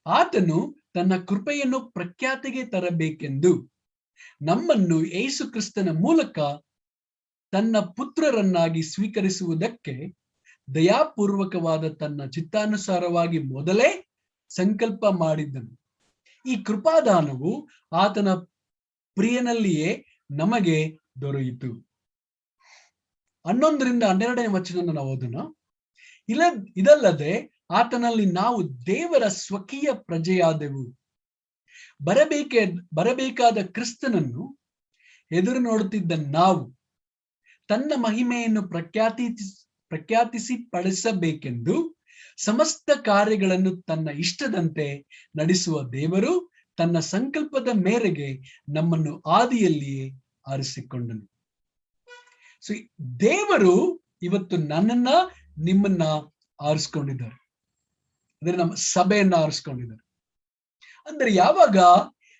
D: ಆತನು ತನ್ನ ಕೃಪೆಯನ್ನು ಪ್ರಖ್ಯಾತಿಗೆ ತರಬೇಕೆಂದು ನಮ್ಮನ್ನು ಯೇಸು ಕ್ರಿಸ್ತನ ಮೂಲಕ ತನ್ನ ಪುತ್ರರನ್ನಾಗಿ ಸ್ವೀಕರಿಸುವುದಕ್ಕೆ ದಯಾಪೂರ್ವಕವಾದ ತನ್ನ ಚಿತ್ತಾನುಸಾರವಾಗಿ ಮೊದಲೇ ಸಂಕಲ್ಪ ಮಾಡಿದ್ದನು. ಈ ಕೃಪಾದಾನವು ಆತನ ಪ್ರಿಯನಲ್ಲಿಯೇ ನಮಗೆ ದೊರೆಯಿತು. 11-12 ವಚನ ನಾವು ಓದೋಣ. ಇದಲ್ಲದೆ ಆತನಲ್ಲಿ ನಾವು ದೇವರ ಸ್ವಕೀಯ ಪ್ರಜೆಯಾದೆವು. ಬರಬೇಕಾದ ಕ್ರಿಸ್ತನನ್ನು ಎದುರು ನೋಡುತ್ತಿದ್ದ ನಾವು ತನ್ನ ಮಹಿಮೆಯನ್ನು ಪ್ರಖ್ಯಾತಿಸಿ ಪಡಿಸಬೇಕೆಂದು ಸಮಸ್ತ ಕಾರ್ಯಗಳನ್ನು ತನ್ನ ಇಷ್ಟದಂತೆ ನಡೆಸುವ ದೇವರು ತನ್ನ ಸಂಕಲ್ಪದ ಮೇರೆಗೆ ನಮ್ಮನ್ನು ಆದಿಯಲ್ಲಿಯೇ ಆರಿಸಿಕೊಂಡನು. ಸೊ ದೇವರು ಇವತ್ತು ನನ್ನನ್ನ ನಿಮ್ಮನ್ನ ಆರಿಸ್ಕೊಂಡಿದ್ದಾರೆ, ಅಂದ್ರೆ ನಮ್ಮ ಸಭೆಯನ್ನ ಆರಿಸ್ಕೊಂಡಿದ್ದಾರೆ. ಅಂದ್ರೆ ಯಾವಾಗ?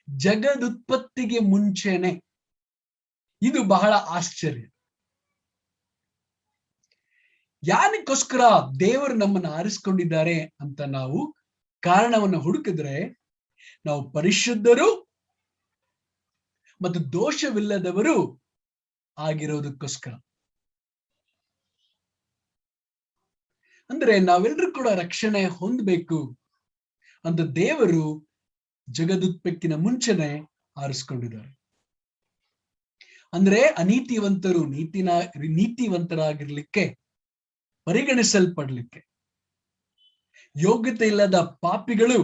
D: ಜಗದುತ್ಪತ್ತಿಗೆ ಮುಂಚೆನೆ. ಇದು ಬಹಳ ಆಶ್ಚರ್ಯ. ಯಾನಕ್ಕೋಸ್ಕರ ದೇವರು ನಮ್ಮನ್ನು ಆರಿಸ್ಕೊಂಡಿದ್ದಾರೆ ಅಂತ ನಾವು ಕಾರಣವನ್ನು ಹುಡುಕಿದ್ರೆ, ನಾವು ಪರಿಶುದ್ಧರು ಮತ್ತು ದೋಷವಿಲ್ಲದವರು ಆಗಿರೋದಕ್ಕೋಸ್ಕರ. ಅಂದ್ರೆ ನಾವೆಲ್ಲರೂ ಕೂಡ ರಕ್ಷಣೆ ಹೊಂದಬೇಕು ಅಂತ ದೇವರು ಜಗದುತ್ಪತ್ತಿನ ಮುಂಚೆನೆ ಆರಿಸ್ಕೊಂಡಿದ್ದಾರೆ. ಅಂದ್ರೆ ಅನೀತಿವಂತರು ನೀತಿವಂತರಾಗಿರ್ಲಿಕ್ಕೆ, ಪರಿಗಣಿಸಲ್ಪಡ್ಲಿಕ್ಕೆ, ಯೋಗ್ಯತೆ ಇಲ್ಲದ ಪಾಪಿಗಳು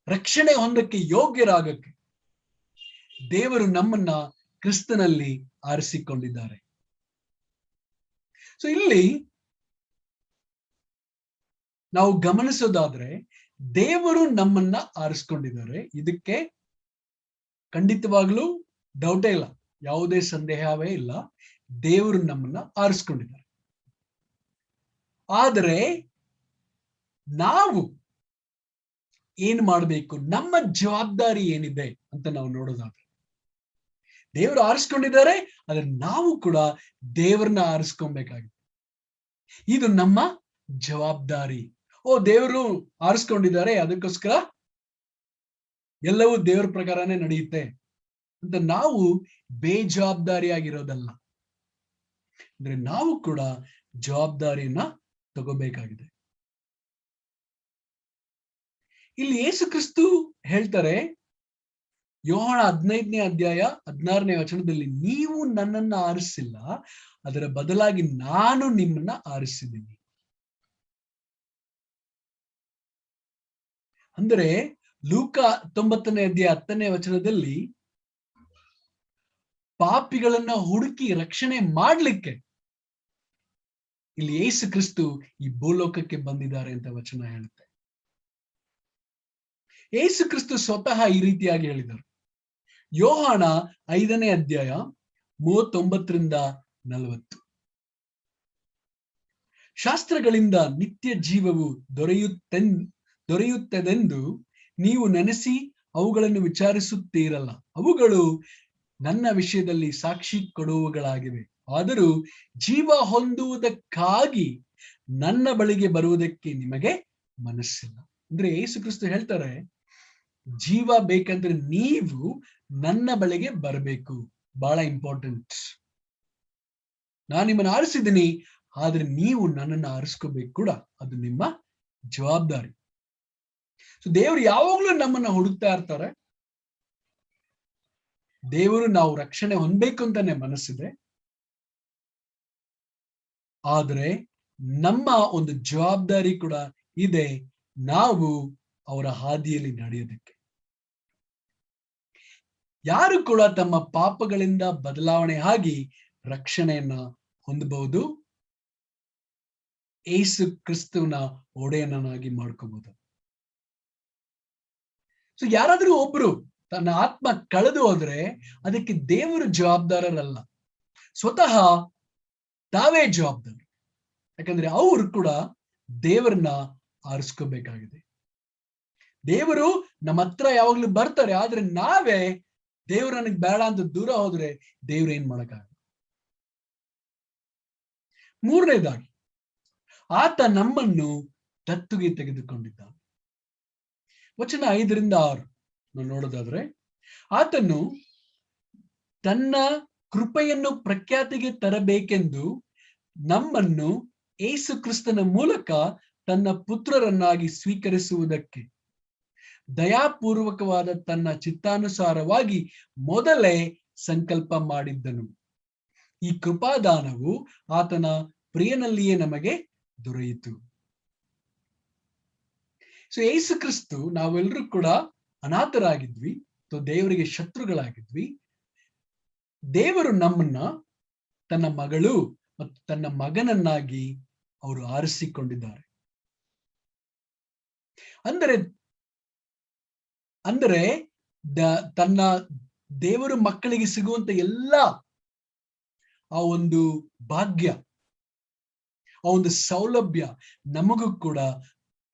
D: ರಕ್ಷಣೆ ಹೊಂದಕ್ಕೆ ಯೋಗ್ಯರಾಗಕ್ಕೆ ದೇವರು ನಮ್ಮನ್ನ ಕ್ರಿಸ್ತನಲ್ಲಿ ಆರಿಸಿಕೊಂಡಿದ್ದಾರೆ. ಸೊ ಇಲ್ಲಿ ನಾವು ಗಮನಿಸೋದಾದ್ರೆ ದೇವರು ನಮ್ಮನ್ನ ಆರಿಸ್ಕೊಂಡಿದ್ದಾರೆ. ಇದಕ್ಕೆ ಖಂಡಿತವಾಗ್ಲೂ ಡೌಟೇ ಇಲ್ಲ, ಯಾವುದೇ ಸಂದೇಹವೇ ಇಲ್ಲ. ದೇವರು ನಮ್ಮನ್ನ ಆರಿಸ್ಕೊಂಡಿದ್ದಾರೆ. ಆದರೆ ನಾವು ಏನ್ ಮಾಡಬೇಕು, ನಮ್ಮ ಜವಾಬ್ದಾರಿ ಏನಿದೆ ಅಂತ ನಾವು ನೋಡೋದಾದ್ರೆ, ದೇವರು ಆರಿಸ್ಕೊಂಡಿದ್ದಾರೆ, ಆದ್ರೆ ನಾವು ಕೂಡ ದೇವರನ್ನ ಆರಿಸ್ಕೊಬೇಕಾಗಿದೆ. ಇದು ನಮ್ಮ ಜವಾಬ್ದಾರಿ. ದೇವರು ಆರಿಸ್ಕೊಂಡಿದ್ದಾರೆ, ಅದಕ್ಕೋಸ್ಕರ ಎಲ್ಲವೂ ದೇವರ ಪ್ರಕಾರನೇ ನಡೆಯುತ್ತೆ ಅಂತ ನಾವು ಬೇಜವಾಬ್ದಾರಿಯಾಗಿರೋದಲ್ಲ. ಅಂದ್ರೆ ನಾವು ಕೂಡ ಜವಾಬ್ದಾರಿಯನ್ನ ತಗೋಬೇಕಾಗಿದೆ. ಇಲ್ಲಿ ಯೇಸು ಕ್ರಿಸ್ತು ಹೇಳ್ತಾರೆ, ಯೋಹಾನ 15ನೇ ಅಧ್ಯಾಯ 16ನೇ ವಚನದಲ್ಲಿ, ನೀವು ನನ್ನನ್ನ ಆರಿಸಿಲ್ಲ, ಅದರ ಬದಲಾಗಿ ನಾನು ನಿಮ್ಮನ್ನ ಆರಿಸಿದ್ದೀನಿ. ಅಂದ್ರೆ ಲೂಕ 19ನೇ ಅಧ್ಯಾಯ 10ನೇ ವಚನದಲ್ಲಿ, ಪಾಪಿಗಳನ್ನ ಹುಡುಕಿ ರಕ್ಷಣೆ ಮಾಡ್ಲಿಕ್ಕೆ ಇಲ್ಲಿ ಯೇಸು ಕ್ರಿಸ್ತು ಈ ಭೂಲೋಕಕ್ಕೆ ಬಂದಿದ್ದಾರೆ ಅಂತ ವಚನ ಹೇಳುತ್ತೆ. ಯೇಸು ಕ್ರಿಸ್ತು ಸ್ವತಃ ಈ ರೀತಿಯಾಗಿ ಹೇಳಿದರು. ಯೋಹಾನ 5ನೇ ಅಧ್ಯಾಯ 39-40. ಶಾಸ್ತ್ರಗಳಿಂದ ನಿತ್ಯ ಜೀವವು ದೊರೆಯುತ್ತದೆಂದು ನೀವು ನೆನೆಸಿ ಅವುಗಳನ್ನು ವಿಚಾರಿಸುತ್ತೀರಲ್ಲ. ಅವುಗಳು ನನ್ನ ವಿಷಯದಲ್ಲಿ ಸಾಕ್ಷಿ ಕೊಡುವವುಗಳಾಗಿವೆ. ಆದರೂ ಜೀವ ಹೊಂದುವುದಕ್ಕಾಗಿ ನನ್ನ ಬಳಿಗೆ ಬರುವುದಕ್ಕೆ ನಿಮಗೆ ಮನಸ್ಸಿಲ್ಲ. ಅಂದ್ರೆ ಯೇಸು ಕ್ರಿಸ್ತು ಹೇಳ್ತಾರೆ, ಜೀವ ಬೇಕಂದ್ರೆ ನೀವು ನನ್ನ ಬಳಿಗೆ ಬರಬೇಕು. ಬಹಳ ಇಂಪಾರ್ಟೆಂಟ್. ನಾನು ನಿಮ್ಮನ್ನು ಆರಿಸಿದ್ದೀನಿ, ಆದ್ರೆ ನೀವು ನನ್ನನ್ನು ಆರಿಸ್ಕೋಬೇಕು ಕೂಡ. ಅದು ನಿಮ್ಮ ಜವಾಬ್ದಾರಿ. ಸೊ ದೇವರು ಯಾವಾಗ್ಲೂ ನಮ್ಮನ್ನ ಹುಡುಕ್ತಾ ಇರ್ತಾರೆ. ದೇವರು ನಾವು ರಕ್ಷಣೆ ಹೊಂದಬೇಕು ಅಂತಾನೆ ಮನಸ್ಸಿದೆ. ಆದ್ರೆ ನಮ್ಮ ಒಂದು ಜವಾಬ್ದಾರಿ ಕೂಡ ಇದೆ, ನಾವು ಅವರ ಹಾದಿಯಲ್ಲಿ ನಡೆಯೋದಕ್ಕೆ. ಯಾರು ಕೂಡ ತಮ್ಮ ಪಾಪಗಳಿಂದ ಬದಲಾವಣೆ ಆಗಿ ರಕ್ಷಣೆಯನ್ನ ಹೊಂದಬಹುದು, ಯೇಸು ಕ್ರಿಸ್ತುವಿನ ಒಡೆಯನಾಗಿ ಮಾಡ್ಕೋಬಹುದು. ಸೊ ಯಾರಾದ್ರೂ ಒಬ್ರು ತನ್ನ ಆತ್ಮ ಕಳೆದು ಹೋದ್ರೆ ಅದಕ್ಕೆ ದೇವರು ಜವಾಬ್ದಾರರಲ್ಲ, ಸ್ವತಃ ತಾವೇ ಜವಾಬ್ದಾರಿ. ಯಾಕಂದ್ರೆ ಅವರು ಕೂಡ ದೇವರನ್ನ ಆರಿಸ್ಕೋಬೇಕಾಗಿದೆ. ದೇವರು ನಮ್ಮ ಹತ್ರ ಯಾವಾಗ್ಲೂ ಬರ್ತಾರೆ, ಆದ್ರೆ ನಾವೇ ದೇವ್ರು ನನಗ್ ಬೇಡ ಅಂತ ದೂರ ಹೋದ್ರೆ ದೇವ್ರು ಏನ್ ಮಾಡಕ್ಕಾಗಲ್ಲ. ಮೂರನೇದಾಗಿ, ಆತ ನಮ್ಮನ್ನು ದತ್ತುಗೆ ತೆಗೆದುಕೊಂಡಿದ್ದಾನೆ. ವಚನ 5-6 ನಾವು ನೋಡೋದಾದ್ರೆ, ಆತನು ತನ್ನ ಕೃಪೆಯನ್ನು ಪ್ರಖ್ಯಾತಿಗೆ ತರಬೇಕೆಂದು ನಮ್ಮನ್ನು ಯೇಸು ಕ್ರಿಸ್ತನ ಮೂಲಕ ತನ್ನ ಪುತ್ರರನ್ನಾಗಿ ಸ್ವೀಕರಿಸುವುದಕ್ಕೆ ದಯಾಪೂರ್ವಕವಾದ ತನ್ನ ಚಿತ್ತಾನುಸಾರವಾಗಿ ಮೊದಲೇ ಸಂಕಲ್ಪ ಮಾಡಿದ್ದನು. ಈ ಕೃಪಾದಾನವು ಆತನ ಪ್ರಿಯನಲ್ಲಿಯೇ ನಮಗೆ ದೊರೆಯಿತು. ಸೊ ಯೇಸು ಕ್ರಿಸ್ತು, ನಾವೆಲ್ಲರೂ ಕೂಡ ಅನಾಥರಾಗಿದ್ವಿ, ದೇವರಿಗೆ ಶತ್ರುಗಳಾಗಿದ್ವಿ. ದೇವರು ನಮ್ಮನ್ನ ತನ್ನ ಮಗಳು ಮತ್ತು ತನ್ನ ಮಗನನ್ನಾಗಿ ಅವರು ಆರಿಸಿಕೊಂಡಿದ್ದಾರೆ. ಅಂದರೆ ತನ್ನ ದೇವರು ಮಕ್ಕಳಿಗೆ ಸಿಗುವಂತ ಎಲ್ಲ ಆ ಒಂದು ಭಾಗ್ಯ, ಆ ಒಂದು ಸೌಲಭ್ಯ ನಮಗೂ ಕೂಡ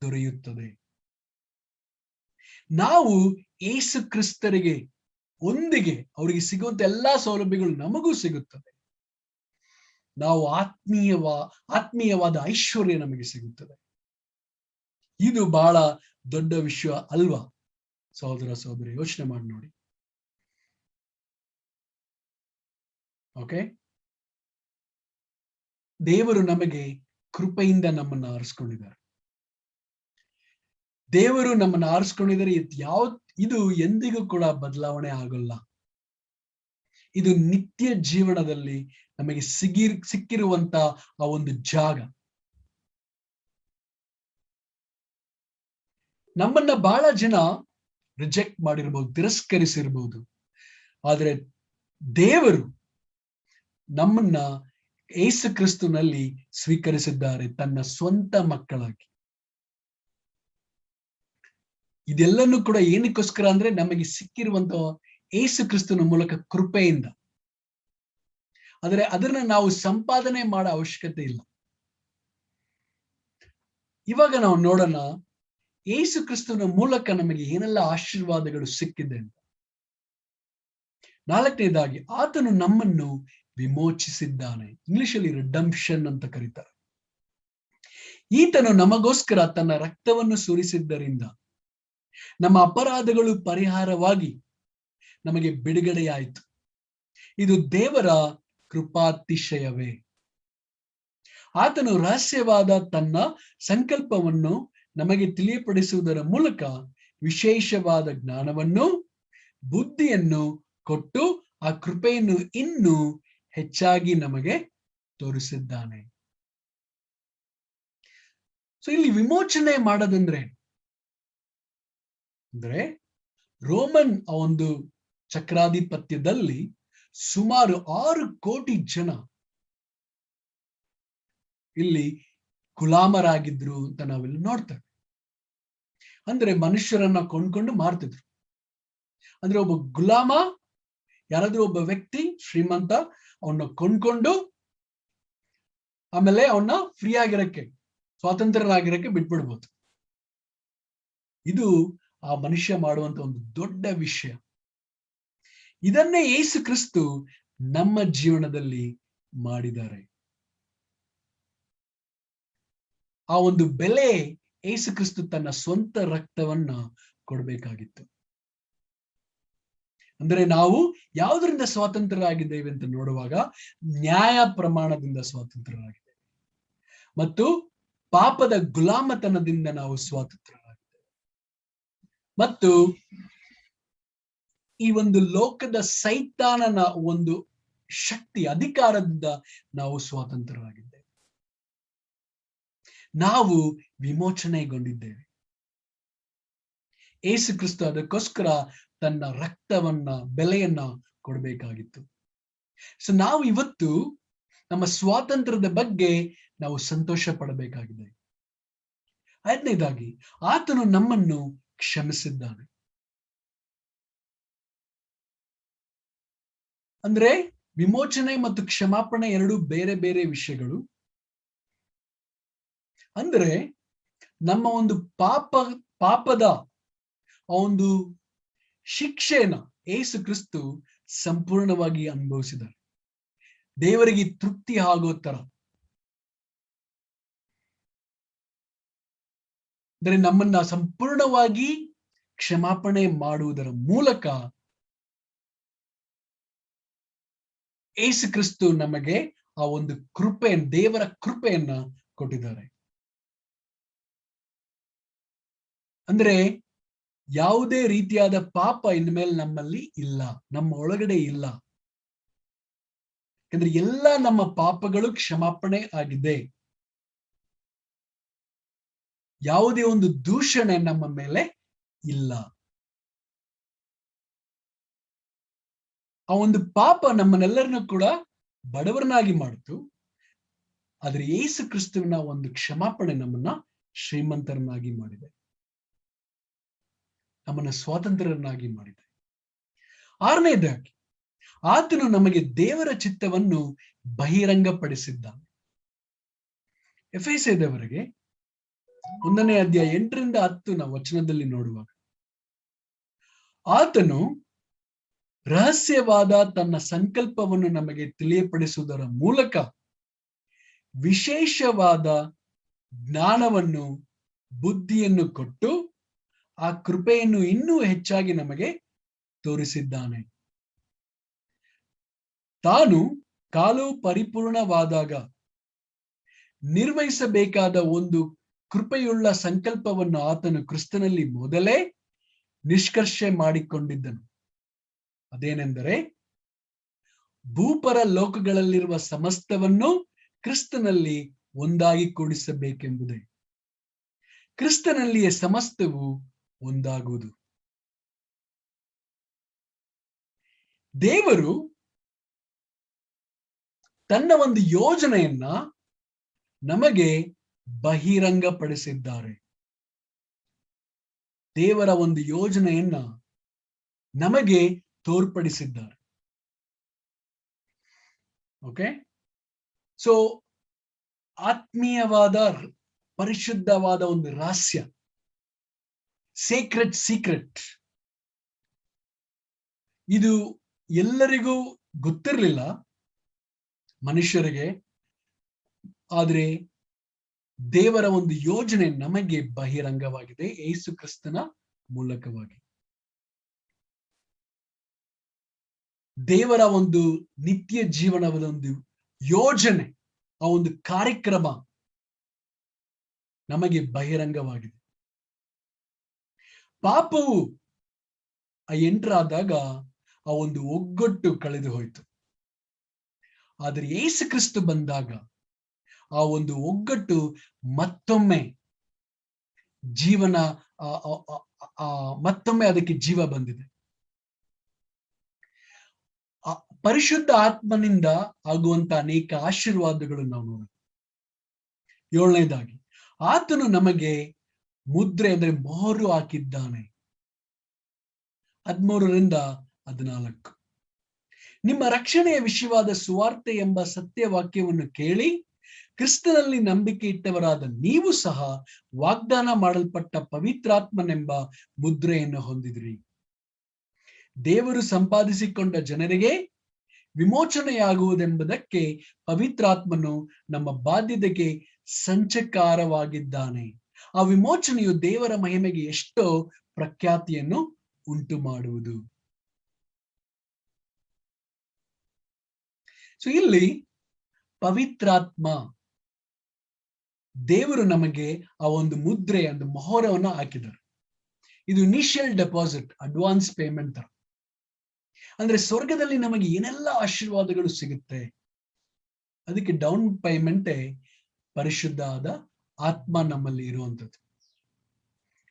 D: ದೊರೆಯುತ್ತದೆ. ನಾವು ಯೇಸು ಕ್ರಿಸ್ತರಿಗೆ ಒಂದಿಗೆ ಅವರಿಗೆ ಸಿಗುವಂತ ಎಲ್ಲಾ ಸೌಲಭ್ಯಗಳು ನಮಗೂ ಸಿಗುತ್ತದೆ. ನಾವು ಆತ್ಮೀಯವಾದ ಐಶ್ವರ್ಯ ನಮಗೆ ಸಿಗುತ್ತದೆ. ಇದು ಬಹಳ ದೊಡ್ಡ ವಿಷಯ ಅಲ್ವಾ ಸಹೋದರ ಸಹೋದರಿ? ಯೋಚನೆ ಮಾಡಿ ನೋಡಿ. ಓಕೆ, ದೇವರು ನಮಗೆ ಕೃಪೆಯಿಂದ ನಮ್ಮನ್ನು ಆರಿಸ್ಕೊಂಡಿದ್ದಾರೆ. ದೇವರು ನಮ್ಮನ್ನು ಆರಿಸ್ಕೊಂಡಿದ್ದಾರೆ. ಇದು ಎಂದಿಗೂ ಕೂಡ ಬದಲಾವಣೆ ಆಗೋಲ್ಲ. ಇದು ನಿತ್ಯ ಜೀವನದಲ್ಲಿ ನಮಗೆ ಸಿಕ್ಕಿರುವಂತ ಆ ಒಂದು ಜಾಗ. ನಮ್ಮನ್ನ ಬಹಳ ಜನ ರಿಜೆಕ್ಟ್ ಮಾಡಿರ್ಬೋದು, ತಿರಸ್ಕರಿಸಿರ್ಬೋದು. ಆದ್ರೆ ದೇವರು ನಮ್ಮನ್ನ ಯೇಸು ಕ್ರಿಸ್ತನಲ್ಲಿ ಸ್ವೀಕರಿಸಿದ್ದಾರೆ ತನ್ನ ಸ್ವಂತ ಮಕ್ಕಳಾಗಿ. ಇದೆಲ್ಲನೂ ಕೂಡ ಏನಕ್ಕೋಸ್ಕರ ಅಂದ್ರೆ ನಮಗೆ ಸಿಕ್ಕಿರುವಂತ ಯೇಸು ಕ್ರಿಸ್ತನ ಮೂಲಕ ಕೃಪೆಯಿಂದ. ಆದ್ರೆ ಅದನ್ನ ನಾವು ಸಂಪಾದನೆ ಮಾಡೋ ಅವಶ್ಯಕತೆ ಇಲ್ಲ. ಇವಾಗ ನಾವು ನೋಡೋಣ ಯೇಸು ಕ್ರಿಸ್ತನ ಮೂಲಕ ನಮಗೆ ಏನೆಲ್ಲ ಆಶೀರ್ವಾದಗಳು ಸಿಕ್ಕಿದೆ ಅಂತ. 4ನೇದಾಗಿ, ಆತನು ನಮ್ಮನ್ನು ವಿಮೋಚಿಸಿದ್ದಾನೆ. ಇಂಗ್ಲಿಷಲ್ಲಿ ರಿಡಂಪ್ಷನ್ ಅಂತ ಕರೀತಾರೆ. ಈತನು ನಮಗೋಸ್ಕರ ತನ್ನ ರಕ್ತವನ್ನು ಸುರಿಸಿದ್ದರಿಂದ ನಮ್ಮ ಅಪರಾಧಗಳು ಪರಿಹಾರವಾಗಿ ನಮಗೆ ಬಿಡುಗಡೆಯಾಯಿತು. ಇದು ದೇವರ ಕೃಪಾತಿಶಯವೇ. ಆತನು ರಹಸ್ಯವಾದ ತನ್ನ ಸಂಕಲ್ಪವನ್ನು ನಮಗೆ ತಿಳಿಯಪಡಿಸುವುದರ ಮೂಲಕ ವಿಶೇಷವಾದ ಜ್ಞಾನವನ್ನು, ಬುದ್ಧಿಯನ್ನು ಕೊಟ್ಟು ಆ ಕೃಪೆಯನ್ನು ಇನ್ನೂ ಹೆಚ್ಚಾಗಿ ನಮಗೆ ತೋರಿಸಿದ್ದಾನೆ. ಸೊ ಇಲ್ಲಿ ವಿಮೋಚನೆ ಮಾಡೋದಂದ್ರೆ ಅಂದ್ರೆ ರೋಮನ್ ಆ ಒಂದು ಚಕ್ರಾಧಿಪತ್ಯದಲ್ಲಿ ಸುಮಾರು 6 ಕೋಟಿ ಜನ ಇಲ್ಲಿ ಗುಲಾಮರಾಗಿದ್ರು ಅಂತ ನಾವಿಲ್ಲಿ ನೋಡ್ತೇವೆ. ಅಂದ್ರೆ ಮನುಷ್ಯರನ್ನ ಕೊಂಡ್ಕೊಂಡು ಮಾರ್ತಿದ್ರು. ಅಂದ್ರೆ ಒಬ್ಬ ಗುಲಾಮ, ಯಾರಾದ್ರೂ ಒಬ್ಬ ವ್ಯಕ್ತಿ ಶ್ರೀಮಂತ, ಅವನ್ನ ಕೊಂಡ್ಕೊಂಡು ಆಮೇಲೆ ಅವನ್ನ ಫ್ರೀ ಆಗಿರಕ್ಕೆ, ಸ್ವಾತಂತ್ರ್ಯರಾಗಿರಕ್ಕೆ ಬಿಟ್ಬಿಡ್ಬೋದು. ಇದು ಆ ಮನುಷ್ಯ ಮಾಡುವಂತ ಒಂದು ದೊಡ್ಡ ವಿಷಯ. ಇದನ್ನೇ ಯೇಸು ಕ್ರಿಸ್ತು ನಮ್ಮ ಜೀವನದಲ್ಲಿ ಮಾಡಿದ್ದಾರೆ. ಆ ಒಂದು ಬೆಲೆ ಯೇಸು ಕ್ರಿಸ್ತು ತನ್ನ ಸ್ವಂತ ರಕ್ತವನ್ನ ಕೊಡ್ಬೇಕಾಗಿತ್ತು. ಅಂದ್ರೆ ನಾವು ಯಾವುದರಿಂದ ಸ್ವಾತಂತ್ರ್ಯರಾಗಿದ್ದೇವೆ ಅಂತ ನೋಡುವಾಗ ನ್ಯಾಯ ಪ್ರಮಾಣದಿಂದ ಸ್ವಾತಂತ್ರ್ಯರಾಗಿದ್ದೇವೆ ಮತ್ತು ಪಾಪದ ಗುಲಾಮತನದಿಂದ ನಾವು ಸ್ವಾತಂತ್ರ್ಯರಾಗಿದ್ದೇವೆ ಮತ್ತು ಈ ಒಂದು ಲೋಕದ ಸೈತಾನನ ಒಂದು ಶಕ್ತಿ, ಅಧಿಕಾರದಿಂದ ನಾವು ಸ್ವಾತಂತ್ರ್ಯರಾಗಿದ್ದೇವೆ. ನಾವು ವಿಮೋಚನೆಗೊಂಡಿದ್ದೇವೆ. ಯೇಸು ಕ್ರಿಸ್ತು ಅದಕ್ಕೋಸ್ಕರ ತನ್ನ ರಕ್ತವನ್ನ, ಬೆಲೆಯನ್ನ ಕೊಡಬೇಕಾಗಿತ್ತು. ಸೊ ನಾವು ಇವತ್ತು ನಮ್ಮ ಸ್ವಾತಂತ್ರ್ಯದ ಬಗ್ಗೆ ನಾವು ಸಂತೋಷ ಪಡಬೇಕಾಗಿದೆ. 5ನೇದಾಗಿ, ಆತನು ನಮ್ಮನ್ನು ಕ್ಷಮಿಸಿದ್ದಾನೆ. ಅಂದ್ರೆ ವಿಮೋಚನೆ ಮತ್ತು ಕ್ಷಮಾಪಣೆ ಎರಡು ಬೇರೆ ಬೇರೆ ವಿಷಯಗಳು. ಅಂದ್ರೆ ನಮ್ಮ ಒಂದು ಪಾಪದ ಒಂದು ಶಿಕ್ಷೆನ ಯೇಸು ಕ್ರಿಸ್ತು ಸಂಪೂರ್ಣವಾಗಿ ಅನುಭವಿಸಿದ್ದಾರೆ. ದೇವರಿಗೆ ತೃಪ್ತಿ ಆಗೋ ತರ. ಅಂದ್ರೆ ನಮ್ಮನ್ನ ಸಂಪೂರ್ಣವಾಗಿ ಕ್ಷಮಾಪಣೆ ಮಾಡುವುದರ ಮೂಲಕ ಯೇಸು ಕ್ರಿಸ್ತು ನಮಗೆ ಆ ಒಂದು ದೇವರ ಕೃಪೆಯನ್ನ ಕೊಟ್ಟಿದ್ದಾರೆ. ಅಂದ್ರೆ ಯಾವುದೇ ರೀತಿಯಾದ ಪಾಪ ಇನ್ಮೇಲೆ ನಮ್ಮಲ್ಲಿ ಇಲ್ಲ, ನಮ್ಮ ಒಳಗಡೆ ಇಲ್ಲ. ಯಾಕಂದ್ರೆ ಎಲ್ಲ ನಮ್ಮ ಪಾಪಗಳು ಕ್ಷಮಾಪಣೆ ಆಗಿದೆ. ಯಾವುದೇ ಒಂದು ದೂಷಣೆ ನಮ್ಮ ಮೇಲೆ ಇಲ್ಲ. ಆ ಒಂದು ಪಾಪ ನಮ್ಮನ್ನೆಲ್ಲರನ್ನು ಕೂಡ ಬಡವರನ್ನಾಗಿ ಮಾಡಿತು. ಆದ್ರೆ ಯೇಸು ಕ್ರಿಸ್ತುವಿನ ಒಂದು ಕ್ಷಮಾಪಣೆ ನಮ್ಮನ್ನ ಶ್ರೀಮಂತರನ್ನಾಗಿ ಮಾಡಿದೆ, ನಮ್ಮನ್ನ ಸ್ವಾತಂತ್ರ್ಯರನ್ನಾಗಿ ಮಾಡಿದೆ. 6ನೇದಾಗಿ, ಆತನು ನಮಗೆ ದೇವರ ಚಿತ್ತವನ್ನು ಬಹಿರಂಗಪಡಿಸಿದ್ದಾನೆ. ಎಫೆಸದವರೆಗೆ 1ನೇ ಅಧ್ಯಾಯ 8ರಿಂದ 10 ವಚನದಲ್ಲಿ ನೋಡುವಾಗ, ಆತನು ರಹಸ್ಯವಾದ ತನ್ನ ಸಂಕಲ್ಪವನ್ನು ನಮಗೆ ತಿಳಿಯಪಡಿಸುವುದರ ಮೂಲಕ ವಿಶೇಷವಾದ ಜ್ಞಾನವನ್ನು, ಬುದ್ಧಿಯನ್ನು ಕೊಟ್ಟು ಆ ಕೃಪೆಯನ್ನು ಇನ್ನೂ ಹೆಚ್ಚಾಗಿ ನಮಗೆ ತೋರಿಸಿದ್ದಾನೆ. ತಾನು ಕಾಲು ಪರಿಪೂರ್ಣವಾದಾಗ ನಿರ್ವಹಿಸಬೇಕಾದ ಒಂದು ಕೃಪೆಯುಳ್ಳ ಸಂಕಲ್ಪವನ್ನು ಆತನು ಕ್ರಿಸ್ತನಲ್ಲಿ ಮೊದಲೇ ನಿಷ್ಕರ್ಷೆ ಮಾಡಿಕೊಂಡಿದ್ದನು. ಅದೇನೆಂದರೆ, ಭೂಪರ ಲೋಕಗಳಲ್ಲಿರುವ ಸಮಸ್ತವನ್ನು ಕ್ರಿಸ್ತನಲ್ಲಿ ಒಂದಾಗಿ ಕೂಡಿಸಬೇಕೆಂಬುದೇ. ಕ್ರಿಸ್ತನಲ್ಲಿಯೇ ಸಮಸ್ತವು ಒಂದಾಗುವುದು. ದೇವರು ತನ್ನ ಒಂದು ಯೋಜನೆಯನ್ನ ನಮಗೆ ಬಹಿರಂಗಪಡಿಸಿದ್ದಾರೆ. ದೇವರ ಒಂದು ಯೋಜನೆಯನ್ನ ನಮಗೆ ತೋರ್ಪಡಿಸಿದ್ದಾರೆ. ಓಕೆ, ಸೊ ಆತ್ಮೀಯವಾದ ಪರಿಶುದ್ಧವಾದ ಒಂದು ರಹಸ್ಯ, ಸೀಕ್ರೆಟ್, ಇದು ಎಲ್ಲರಿಗೂ ಗೊತ್ತಿರಲಿಲ್ಲ ಮನುಷ್ಯರಿಗೆ. ಆದ್ರೆ ದೇವರ ಒಂದು ಯೋಜನೆ ನಮಗೆ ಬಹಿರಂಗವಾಗಿದೆ ಯೇಸು ಕ್ರಿಸ್ತನ ಮೂಲಕವಾಗಿ. ದೇವರ ಒಂದು ನಿತ್ಯ ಜೀವನದ ಒಂದು ಯೋಜನೆ, ಆ ಒಂದು ಕಾರ್ಯಕ್ರಮ ನಮಗೆ ಬಹಿರಂಗವಾಗಿದೆ. ಪಾಪವು ಎಂಟರ್ ಆದಾಗ ಆ ಒಂದು ಒಗ್ಗಟ್ಟು ಕಳೆದು ಹೋಯಿತು. ಆದ್ರೆ ಯೇಸು ಕ್ರಿಸ್ತು ಬಂದಾಗ ಆ ಒಂದು ಒಗ್ಗಟ್ಟು ಮತ್ತೊಮ್ಮೆ ಮತ್ತೊಮ್ಮೆ ಅದಕ್ಕೆ ಜೀವ ಬಂದಿದೆ. ಪರಿಶುದ್ಧ ಆತ್ಮನಿಂದ ಆಗುವಂತ ಅನೇಕ ಆಶೀರ್ವಾದಗಳು ನಾವು ನೋಡೋಣ. 7ನೇದಾಗಿ ಆತನು ನಮಗೆ ಮುದ್ರೆ ಅಂದ್ರೆ ಮೊಹರು ಹಾಕಿದ್ದಾನೆ. 13-14 ನಿಮ್ಮ ರಕ್ಷಣೆಯ ವಿಷಯವಾದ ಸುವಾರ್ತೆ ಎಂಬ ಸತ್ಯವಾಕ್ಯವನ್ನು ಕೇಳಿ ಕ್ರಿಸ್ತನಲ್ಲಿ ನಂಬಿಕೆ ಇಟ್ಟವರಾದ ನೀವು ಸಹ ವಾಗ್ದಾನ ಮಾಡಲ್ಪಟ್ಟ ಪವಿತ್ರಾತ್ಮನೆಂಬ ಮುದ್ರೆಯನ್ನು ಹೊಂದಿದ್ರಿ. ದೇವರು ಸಂಪಾದಿಸಿಕೊಂಡ ಜನರಿಗೆ ವಿಮೋಚನೆಯಾಗುವುದೆಂಬುದಕ್ಕೆ ಪವಿತ್ರಾತ್ಮನು ನಮ್ಮ ಬಾಧ್ಯತೆಗೆ ಸಂಚಕಾರವಾಗಿದ್ದಾನೆ. ಆ ವಿಮೋಚನೆಯು ದೇವರ ಮಹಿಮೆಗೆ ಎಷ್ಟೋ ಪ್ರಖ್ಯಾತಿಯನ್ನು ಉಂಟು ಮಾಡುವುದು. ಸೊ ಇಲ್ಲಿ ಪವಿತ್ರಾತ್ಮ, ದೇವರು ನಮಗೆ ಆ ಒಂದು ಮುದ್ರೆ, ಒಂದು ಮೊಹರವನ್ನು ಹಾಕಿದ್ದಾರೆ. ಇದು ಇನಿಷಿಯಲ್ ಡೆಪಾಸಿಟ್, ಅಡ್ವಾನ್ಸ್ ಪೇಮೆಂಟ್ ತರ. ಅಂದ್ರೆ ಸ್ವರ್ಗದಲ್ಲಿ ನಮಗೆ ಏನೆಲ್ಲ ಆಶೀರ್ವಾದಗಳು ಸಿಗುತ್ತೆ, ಅದಕ್ಕೆ ಡೌನ್ ಪೇಮೆಂಟೇ ಪರಿಶುದ್ಧ ಆದ ಆತ್ಮ ನಮ್ಮಲ್ಲಿ ಇರುವಂತದ್ದು.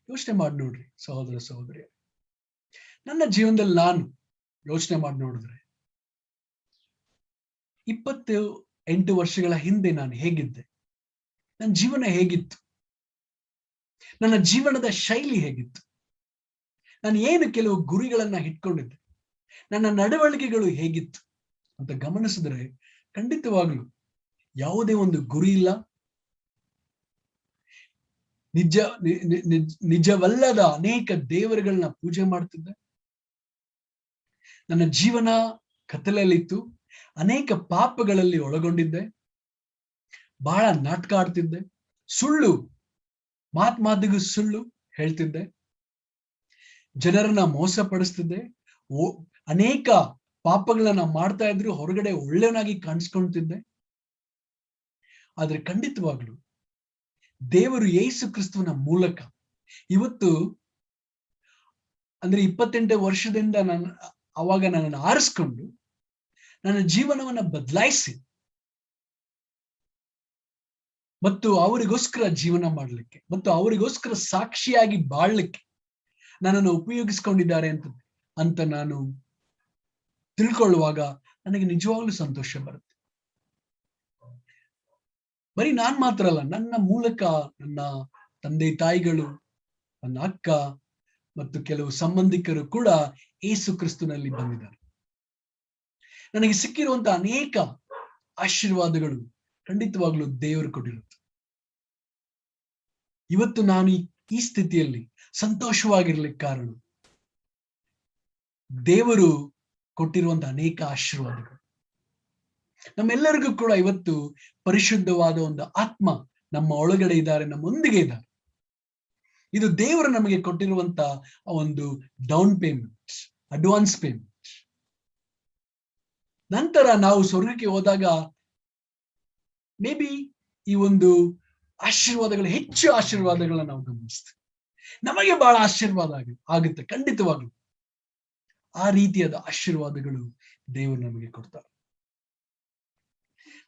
D: ಯೋಚನೆ ಮಾಡಿ ನೋಡ್ರಿ ಸಹೋದರ ಸಹೋದರಿ, ನನ್ನ ಜೀವನದಲ್ಲಿ ನಾನು ಯೋಚನೆ ಮಾಡಿ ನೋಡಿದ್ರೆ 28 ವರ್ಷಗಳ ಹಿಂದೆ ನಾನು ಹೇಗಿದ್ದೆ, ನನ್ನ ಜೀವನ ಹೇಗಿತ್ತು, ನನ್ನ ಜೀವನದ ಶೈಲಿ ಹೇಗಿತ್ತು, ನಾನು ಏನು ಕೆಲವು ಗುರಿಗಳನ್ನ ಇಟ್ಕೊಂಡಿದ್ದೆ, ನನ್ನ ನಡವಳಿಕೆಗಳು ಹೇಗಿತ್ತು ಅಂತ ಗಮನಿಸಿದ್ರೆ ಖಂಡಿತವಾಗ್ಲು ಯಾವುದೇ ಒಂದು ಗುರಿ ಇಲ್ಲ, ನಿಜವಲ್ಲದ ಅನೇಕ ದೇವರುಗಳನ್ನ ಪೂಜೆ ಮಾಡ್ತಿದ್ದೆ, ನನ್ನ ಜೀವನ ಕತ್ತಲೆಯಲ್ಲಿತ್ತು, ಅನೇಕ ಪಾಪಗಳಲ್ಲಿ ಒಳಗೊಂಡಿದ್ದೆ, ಬಹಳ ನಾಟಕ ಆಡ್ತಿದ್ದೆ, ಸುಳ್ಳು ಮಾತಿಗೂ ಸುಳ್ಳು ಹೇಳ್ತಿದ್ದೆ, ಜನರನ್ನ ಮೋಸ ಪಡಿಸ್ತಿದ್ದೆ, ಅನೇಕ ಪಾಪಗಳನ್ನ ಮಾಡ್ತಾ ಇದ್ರು, ಹೊರಗಡೆ ಒಳ್ಳೆಯವನಾಗಿ ಕಾಣಿಸ್ಕೊಳ್ತಿದ್ದೆ. ಆದ್ರೆ ಖಂಡಿತವಾಗ್ಲು ದೇವರು ಯೇಸು ಕ್ರಿಸ್ತನ ಮೂಲಕ ಇವತ್ತು ಅಂದ್ರೆ 28 ವರ್ಷದಿಂದ ಅವಾಗ ನನ್ನನ್ನು ಆರಿಸ್ಕೊಂಡು ನನ್ನ ಜೀವನವನ್ನ ಬದಲಾಯಿಸಿ ಮತ್ತು ಅವರಿಗೋಸ್ಕರ ಜೀವನ ಮಾಡ್ಲಿಕ್ಕೆ ಮತ್ತು ಅವರಿಗೋಸ್ಕರ ಸಾಕ್ಷಿಯಾಗಿ ಬಾಳ್ಲಿಕ್ಕೆ ನನ್ನನ್ನು ಉಪಯೋಗಿಸ್ಕೊಂಡಿದ್ದಾರೆ ಅಂತ ನಾನು ತಿಳ್ಕೊಳ್ಳುವಾಗ ನನಗೆ ನಿಜವಾಗ್ಲೂ ಸಂತೋಷ ಬರುತ್ತೆ. ಬರೀ ನಾನ್ ಮಾತ್ರ ಅಲ್ಲ, ನನ್ನ ಮೂಲಕ ನನ್ನ ತಂದೆ ತಾಯಿಗಳು, ನನ್ನ ಅಕ್ಕ ಮತ್ತು ಕೆಲವು ಸಂಬಂಧಿಕರು ಕೂಡ ಯೇಸು ಕ್ರಿಸ್ತನಲ್ಲಿ ಬಂದಿದ್ದಾರೆ. ನನಗೆ ಸಿಕ್ಕಿರುವಂತ ಅನೇಕ ಆಶೀರ್ವಾದಗಳು ಖಂಡಿತವಾಗ್ಲೂ ದೇವರು ಕೊಟ್ಟಿರುತ್ತೆ. ಇವತ್ತು ನಾನು ಈ ಸ್ಥಿತಿಯಲ್ಲಿ ಸಂತೋಷವಾಗಿರ್ಲಿಕ್ಕೆ ಕಾರಣ ದೇವರು ಕೊಟ್ಟಿರುವಂತ ಅನೇಕ ಆಶೀರ್ವಾದಗಳು. ನಮ್ಮೆಲ್ಲರಿಗೂ ಕೂಡ ಇವತ್ತು ಪರಿಶುದ್ಧವಾದ ಒಂದು ಆತ್ಮ ನಮ್ಮ ಒಳಗಡೆ ಇದ್ದಾರೆ, ನಮ್ಮೊಂದಿಗೆ ಇದ್ದಾರೆ. ಇದು ದೇವರು ನಮಗೆ ಕೊಟ್ಟಿರುವಂತ ಒಂದು ಡೌನ್ ಪೇಮೆಂಟ್, ಅಡ್ವಾನ್ಸ್ ಪೇಮೆಂಟ್. ನಂತರ ನಾವು ಸ್ವರ್ಗಕ್ಕೆ ಹೋದಾಗ ಮೇ ಬಿ ಈ ಒಂದು ಆಶೀರ್ವಾದಗಳು, ಹೆಚ್ಚು ಆಶೀರ್ವಾದಗಳನ್ನ ನಾವು ಗಮನಿಸ್ತೇವೆ. ನಮಗೆ ಬಹಳ ಆಶೀರ್ವಾದ ಆಗುತ್ತೆ ಖಂಡಿತವಾಗ್ಲು. ಆ ರೀತಿಯಾದ ಆಶೀರ್ವಾದಗಳು ದೇವರು ನಮಗೆ ಕೊಡ್ತಾರೆ.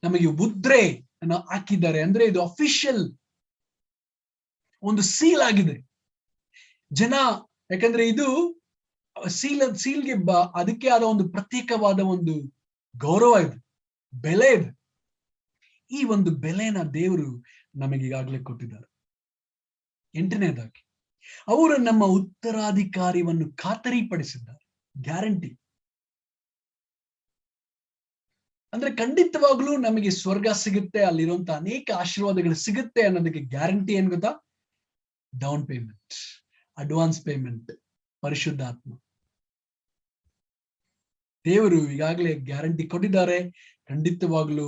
D: ನಮಗೆ ಮುದ್ರೆ ಹಾಕಿದ್ದಾರೆ ಅಂದ್ರೆ ಇದು ಅಫಿಷಿಯಲ್ ಒಂದು ಸೀಲ್ ಆಗಿದೆ. ಜನ, ಯಾಕಂದ್ರೆ ಇದು ಸೀಲ್ಗೆ ಅದಕ್ಕೆ ಆದ ಒಂದು ಪ್ರತ್ಯೇಕವಾದ ಒಂದು ಗೌರವ ಇದೆ, ಬೆಲೆ ಇದೆ. ಈ ಒಂದು ಬೆಲೆನ ದೇವರು ನಮಗೆ ಈಗಾಗಲೇ ಕೊಟ್ಟಿದ್ದಾರೆ. 8ನೇದಾಗಿ ಅವರು ನಮ್ಮ ಉತ್ತರಾಧಿಕಾರಿಯನ್ನು ಖಾತರಿಪಡಿಸಿದ್ದಾರೆ, ಗ್ಯಾರಂಟಿ. ಅಂದ್ರೆ ಖಂಡಿತವಾಗ್ಲೂ ನಮಗೆ ಸ್ವರ್ಗ ಸಿಗುತ್ತೆ, ಅಲ್ಲಿರುವಂತ ಅನೇಕ ಆಶೀರ್ವಾದಗಳು ಸಿಗುತ್ತೆ ಅನ್ನೋದಕ್ಕೆ ಗ್ಯಾರಂಟಿ ಏನ್ ಗೊತ್ತಾ? ಡೌನ್ ಪೇಮೆಂಟ್, ಅಡ್ವಾನ್ಸ್ ಪೇಮೆಂಟ್, ಪರಿಶುದ್ಧಾತ್ಮ. ದೇವರು ಈಗಾಗಲೇ ಗ್ಯಾರಂಟಿ ಕೊಟ್ಟಿದ್ದಾರೆ. ಖಂಡಿತವಾಗ್ಲೂ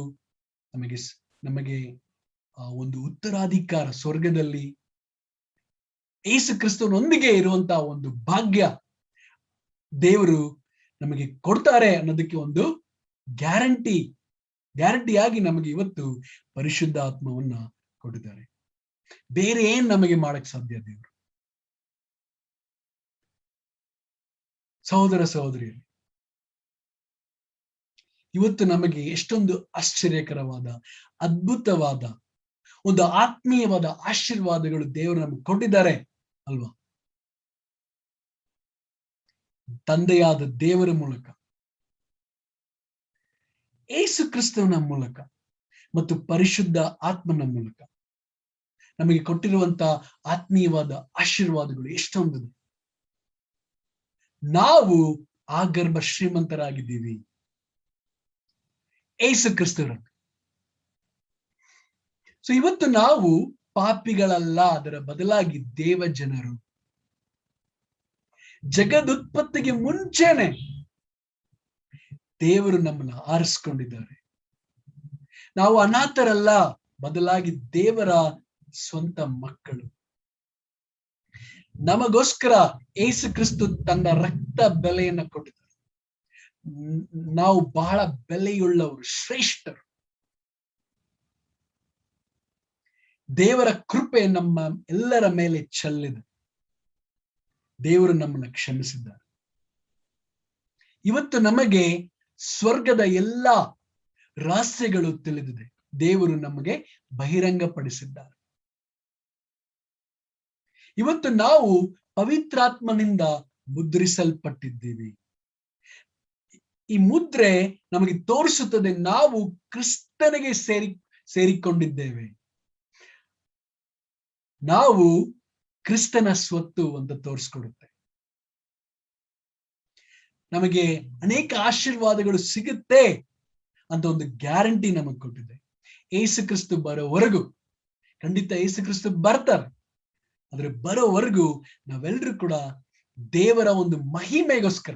D: ನಮಗೆ ಒಂದು ಉತ್ತರಾಧಿಕಾರ ಸ್ವರ್ಗದಲ್ಲಿ ಯೇಸು ಕ್ರಿಸ್ತನೊಂದಿಗೆ ಇರುವಂತಹ ಒಂದು ಭಾಗ್ಯ ದೇವರು ನಮಗೆ ಕೊಡ್ತಾರೆ ಅನ್ನೋದಕ್ಕೆ ಒಂದು ಗ್ಯಾರಂಟಿಯಾಗಿ ನಮಗೆ ಇವತ್ತು ಪರಿಶುದ್ಧ ಆತ್ಮವನ್ನ ಕೊಟ್ಟಿದ್ದಾರೆ. ಬೇರೆ ಏನ್ ನಮಗೆ ಮಾಡಕ್ ಸಾಧ್ಯ ದೇವರು? ಸಹೋದರ ಸಹೋದರಿಯರು, ಇವತ್ತು ನಮಗೆ ಎಷ್ಟೊಂದು ಆಶ್ಚರ್ಯಕರವಾದ, ಅದ್ಭುತವಾದ ಒಂದು ಆತ್ಮೀಯವಾದ ಆಶೀರ್ವಾದಗಳು ದೇವರು ನಮಗೆ ಕೊಟ್ಟಿದ್ದಾರೆ ಅಲ್ವಾ? ತಂದೆಯಾದ ದೇವರ ಮೂಲಕ, ಯೇಸು ಕ್ರಿಸ್ತನ ಮೂಲಕ ಮತ್ತು ಪರಿಶುದ್ಧ ಆತ್ಮನ ಮೂಲಕ ನಮಗೆ ಕೊಟ್ಟಿರುವಂತ ಆತ್ಮೀಯವಾದ ಆಶೀರ್ವಾದಗಳು ಎಷ್ಟೊಂದಿದೆ. ನಾವು ಆ ಗರ್ಭ ಶ್ರೀಮಂತರಾಗಿದ್ದೀವಿ ಯೇಸು ಕ್ರಿಸ್ತರಲ್ಲಿ. ಸೊ ಇವತ್ತು ನಾವು ಪಾಪಿಗಳಲ್ಲ, ಅದರ ಬದಲಾಗಿ ದೇವ ಜನರು. ಜಗದುತ್ಪತ್ತಿಗೆ ಮುಂಚೆನೆ ದೇವರು ನಮ್ಮನ್ನ ಆರಿಸ್ಕೊಂಡಿದ್ದಾರೆ. ನಾವು ಅನಾಥರಲ್ಲ, ಬದಲಾಗಿ ದೇವರ ಸ್ವಂತ ಮಕ್ಕಳು. ನಮಗೋಸ್ಕರ ಯೇಸು ಕ್ರಿಸ್ತು ತನ್ನ ರಕ್ತ ಬೆಲೆಯನ್ನ ಕೊಟ್ಟಿದ್ದಾರೆ. ನಾವು ಬಹಳ ಬೆಲೆಯುಳ್ಳವರು, ಶ್ರೇಷ್ಠರು. ದೇವರ ಕೃಪೆ ನಮ್ಮ ಎಲ್ಲರ ಮೇಲೆ ಚೆಲ್ಲಿದೆ. ದೇವರು ನಮ್ಮನ್ನ ಕ್ಷಮಿಸಿದ್ದಾರೆ. ಇವತ್ತು ನಮಗೆ ಸ್ವರ್ಗದ ಎಲ್ಲಾ ರಹಸ್ಯಗಳು ತಿಳಿದಿದೆ. ದೇವರು ನಮಗೆ ಬಹಿರಂಗಪಡಿಸಿದ್ದಾರೆ. ಇವತ್ತು ನಾವು ಪವಿತ್ರಾತ್ಮನಿಂದ ಮುದ್ರಿಸಲ್ಪಟ್ಟಿದ್ದೀವಿ. ಈ ಮುದ್ರೆ ನಮಗೆ ತೋರಿಸುತ್ತದೆ ನಾವು ಕ್ರಿಸ್ತನಿಗೆ ಸೇರಿಕೊಂಡಿದ್ದೇವೆ. ನಾವು ಕ್ರಿಸ್ತನ ಸ್ವತ್ತು ಅಂತ ತೋರಿಸ್ಕೊಡುತ್ತೆ. ನಮಗೆ ಅನೇಕ ಆಶೀರ್ವಾದಗಳು ಸಿಗುತ್ತೆ ಅಂತ ಒಂದು ಗ್ಯಾರಂಟಿ ನಮಗೆ ಕೊಟ್ಟಿದೆ. ಯೇಸು ಕ್ರಿಸ್ತು ಬರೋವರೆಗೂ, ಖಂಡಿತ ಯೇಸು ಕ್ರಿಸ್ತು ಬರ್ತಾರೆ, ಆದ್ರೆ ಬರೋವರೆಗೂ ನಾವೆಲ್ಲರೂ ಕೂಡ ದೇವರ ಒಂದು ಮಹಿಮೆಗೋಸ್ಕರ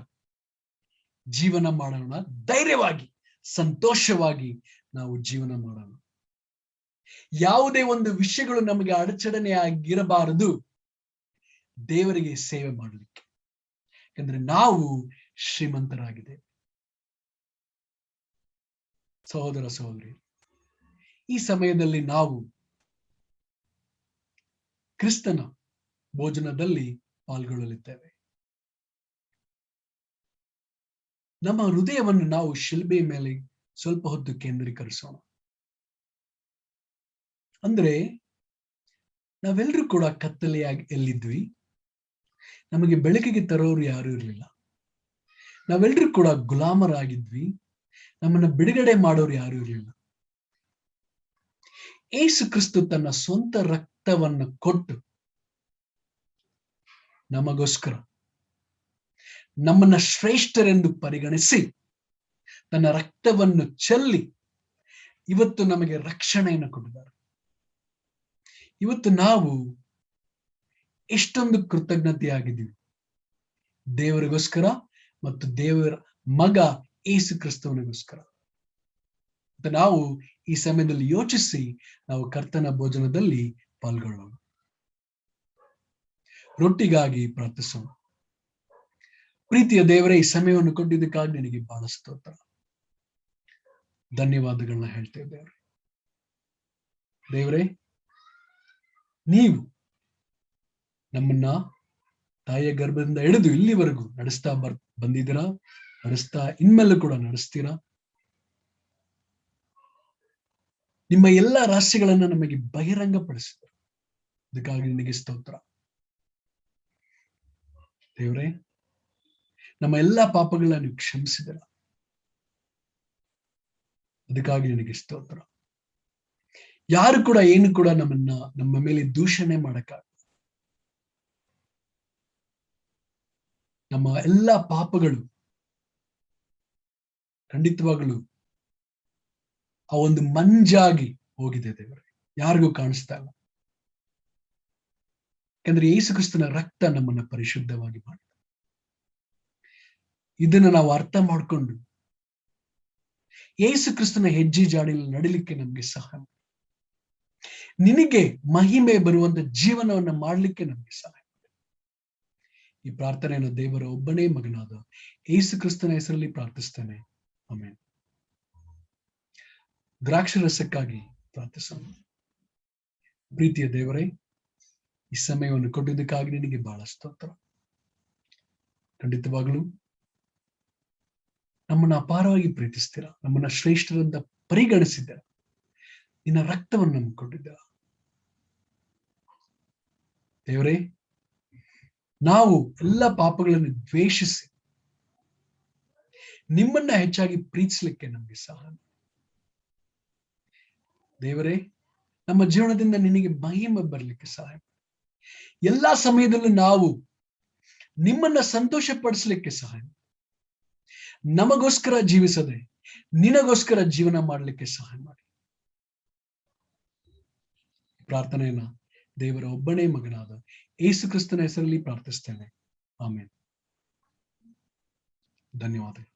D: ಜೀವನ ಮಾಡೋಣ. ಧೈರ್ಯವಾಗಿ, ಸಂತೋಷವಾಗಿ ನಾವು ಜೀವನ ಮಾಡೋಣ. ಯಾವುದೇ ಒಂದು ವಿಷಯಗಳು ನಮಗೆ ಅಡಚಣೆ ಆಗಿರಬಾರದು ದೇವರಿಗೆ ಸೇವೆ ಮಾಡಲಿಕ್ಕೆ. ಯಾಕಂದ್ರೆ ನಾವು ಶ್ರೀಮಂತರಾಗಿದೆ. ಸಹೋದರ ಸಹೋದರಿ, ಈ ಸಮಯದಲ್ಲಿ ನಾವು ಕ್ರಿಸ್ತನ ಭೋಜನದಲ್ಲಿ ಪಾಲ್ಗೊಳ್ಳಲಿದ್ದೇವೆ. ನಮ್ಮ ಹೃದಯವನ್ನು ನಾವು ಶಿಲ್ಬೆ ಮೇಲೆ ಸ್ವಲ್ಪ ಹೊತ್ತು ಕೇಂದ್ರೀಕರಿಸೋಣ. ಅಂದ್ರೆ ನಾವೆಲ್ಲರೂ ಕೂಡ ಕತ್ತಲೆಯಾಗಿ ಎಲ್ಲಿದ್ವಿ. ನಮಗೆ ಬೆಳಕಿಗೆ ತರೋರು ಯಾರು ಇರಲಿಲ್ಲ. ನಾವೆಲ್ಲರೂ ಕೂಡ ಗುಲಾಮರಾಗಿದ್ವಿ. ನಮ್ಮನ್ನ ಬಿಡುಗಡೆ ಮಾಡೋರು ಯಾರು ಇರಲಿಲ್ಲ. ಯೇಸು ಕ್ರಿಸ್ತು ತನ್ನ ಸ್ವಂತ ರಕ್ತವನ್ನು ಕೊಟ್ಟು ನಮಗೋಸ್ಕರ ನಮ್ಮನ್ನ ಶ್ರೇಷ್ಠರೆಂದು ಪರಿಗಣಿಸಿ ತನ್ನ ರಕ್ತವನ್ನು ಚೆಲ್ಲಿ ಇವತ್ತು ನಮಗೆ ರಕ್ಷಣೆಯನ್ನು ಕೊಟ್ಟಿದ್ದಾರೆ. ಇವತ್ತು ನಾವು ಎಷ್ಟೊಂದು ಕೃತಜ್ಞತೆಯಾಗಿದ್ದೀವಿ ದೇವರಿಗೋಸ್ಕರ ಮತ್ತು ದೇವರ ಮಗ ಯೇಸು ಕ್ರಿಸ್ತವನಿಗೋಸ್ಕರ. ನಾವು ಈ ಸಮಯದಲ್ಲಿ ಯೋಚಿಸಿ ನಾವು ಕರ್ತನ ಭೋಜನದಲ್ಲಿ ಪಾಲ್ಗೊಳ್ಳೋಣ. ರೊಟ್ಟಿಗಾಗಿ ಪ್ರಾರ್ಥಿಸೋಣ. ಪ್ರೀತಿಯ ದೇವರೇ, ಈ ಸಮಯವನ್ನು ಕೊಟ್ಟಿದ್ದಕ್ಕಾಗಿ ನಿನಗೆ ಬಹಳ ಸ್ತೋತ್ರ, ಧನ್ಯವಾದಗಳನ್ನ ಹೇಳ್ತೇವೆ ದೇವರೇ. ದೇವರೇ, ನೀವು ನಮ್ಮನ್ನ ತಾಯಿಯ ಗರ್ಭದಿಂದ ಹಿಡಿದು ಇಲ್ಲಿವರೆಗೂ ನಡೆಸ್ತಾ ಬಂದಿದ್ದೀರಾ, ನಡೆಸ್ತಾ ಇನ್ಮೇಲೂ ಕೂಡ ನಡೆಸ್ತೀರಾ. ನಿಮ್ಮ ಎಲ್ಲ ರಹಸ್ಯಗಳನ್ನ ನಮಗೆ ಬಹಿರಂಗಪಡಿಸಿದರು. ಅದಕ್ಕಾಗಿ ನಿನಗೆ ಸ್ತೋತ್ರ ದೇವರೇ. ನಮ್ಮ ಎಲ್ಲಾ ಪಾಪಗಳನ್ನ ನೀವು ಕ್ಷಮಿಸಿದಿರ, ಅದಕ್ಕಾಗಿ ನಿನಗೆ ಸ್ತೋತ್ರ. ಯಾರು ಕೂಡ ಏನು ಕೂಡ ನಮ್ಮ ಮೇಲೆ ದೂಷಣೆ ಮಾಡಕ್ಕಾಗ. ನಮ್ಮ ಎಲ್ಲಾ ಪಾಪಗಳು ಖಂಡಿತವಾಗಲು ಆ ಒಂದು ಮಂಜಾಗಿ ಹೋಗಿದೆ ದೇವರೇ, ಯಾರಿಗೂ ಕಾಣಿಸ್ತಾ ಇಲ್ಲ. ಯಾಕಂದ್ರೆ ಯೇಸು ಕ್ರಿಸ್ತನ ರಕ್ತ ನಮ್ಮನ್ನ ಪರಿಶುದ್ಧವಾಗಿ ಮಾಡಿದೆ. ಇದನ್ನ ನಾವು ಅರ್ಥ ಮಾಡಿಕೊಂಡು ಯೇಸು ಕ್ರಿಸ್ತನ ಹೆಜ್ಜೆ ಜಾಡಿಯಲ್ಲಿ ನಡಿಲಿಕ್ಕೆ ನಮ್ಗೆ ಸಹಾಯ, ನಿನಗೆ ಮಹಿಮೆ ಬರುವಂತ ಜೀವನವನ್ನ ಮಾಡ್ಲಿಕ್ಕೆ ನಮ್ಗೆ ಸಹಾಯ. ಈ ಪ್ರಾರ್ಥನೆಯನ್ನು ದೇವರ ಒಬ್ಬನೇ ಮಗನಾದ ಯೇಸು ಕ್ರಿಸ್ತನ ಹೆಸರಲ್ಲಿ ಪ್ರಾರ್ಥಿಸ್ತೇನೆ, ಆಮೆನ್. ದ್ರಾಕ್ಷರಸಕ್ಕಾಗಿ ಪ್ರಾರ್ಥಿಸೋಣ. ಪ್ರೀತಿಯ ದೇವರೇ, ಈ ಸಮಯವನ್ನು ಕೊಟ್ಟಿದ್ದಕ್ಕಾಗಿ ನಿನಗೆ ಬಹಳ ಸ್ತೋತ್ರ. ಖಂಡಿತವಾಗಲೂ ನಮ್ಮನ್ನ ಅಪಾರವಾಗಿ ಪ್ರೀತಿಸ್ತೀರ, ನಮ್ಮನ್ನ ಶ್ರೇಷ್ಠರಂತ ಪರಿಗಣಿಸಿದ್ದೀರ, ನಿನ್ನ ರಕ್ತವನ್ನು ನಮ್ಗೆ ಕೊಟ್ಟಿದ್ದೀರ ದೇವರೇ. ನಾವು ಎಲ್ಲ ಪಾಪಗಳನ್ನು ದ್ವೇಷಿಸಿ ನಿಮ್ಮನ್ನ ಹೆಚ್ಚಾಗಿ ಪ್ರೀತಿಸ್ಲಿಕ್ಕೆ ನಮ್ಗೆ ಸಹಾಯ ದೇವರೇ. ನಮ್ಮ ಜೀವನದಿಂದ ನಿನಗೆ ಮಹಿಮೆ ಬರಲಿಕ್ಕೆ ಸಹಾಯ ಮಾಡು. ಎಲ್ಲಾ ಸಮಯದಲ್ಲೂ ನಾವು ನಿಮ್ಮನ್ನ ಸಂತೋಷ ಪಡಿಸ್ಲಿಕ್ಕೆ ಸಹಾಯ ಮಾಡು. ನಮಗೋಸ್ಕರ ಜೀವಿಸದೆ ನಿನಗೋಸ್ಕರ ಜೀವನ ಮಾಡಲಿಕ್ಕೆ ಸಹಾಯ ಮಾಡಿ. ಪ್ರಾರ್ಥನೆಯನ್ನ ದೇವರ ಒಬ್ಬನೇ ಮಗನಾದ ಯೇಸು ಕ್ರಿಸ್ತನ ಹೆಸರಲ್ಲಿ ಪ್ರಾರ್ಥಿಸ್ತೇನೆ. ಆಮೇಲೆ ಧನ್ಯವಾದಗಳು.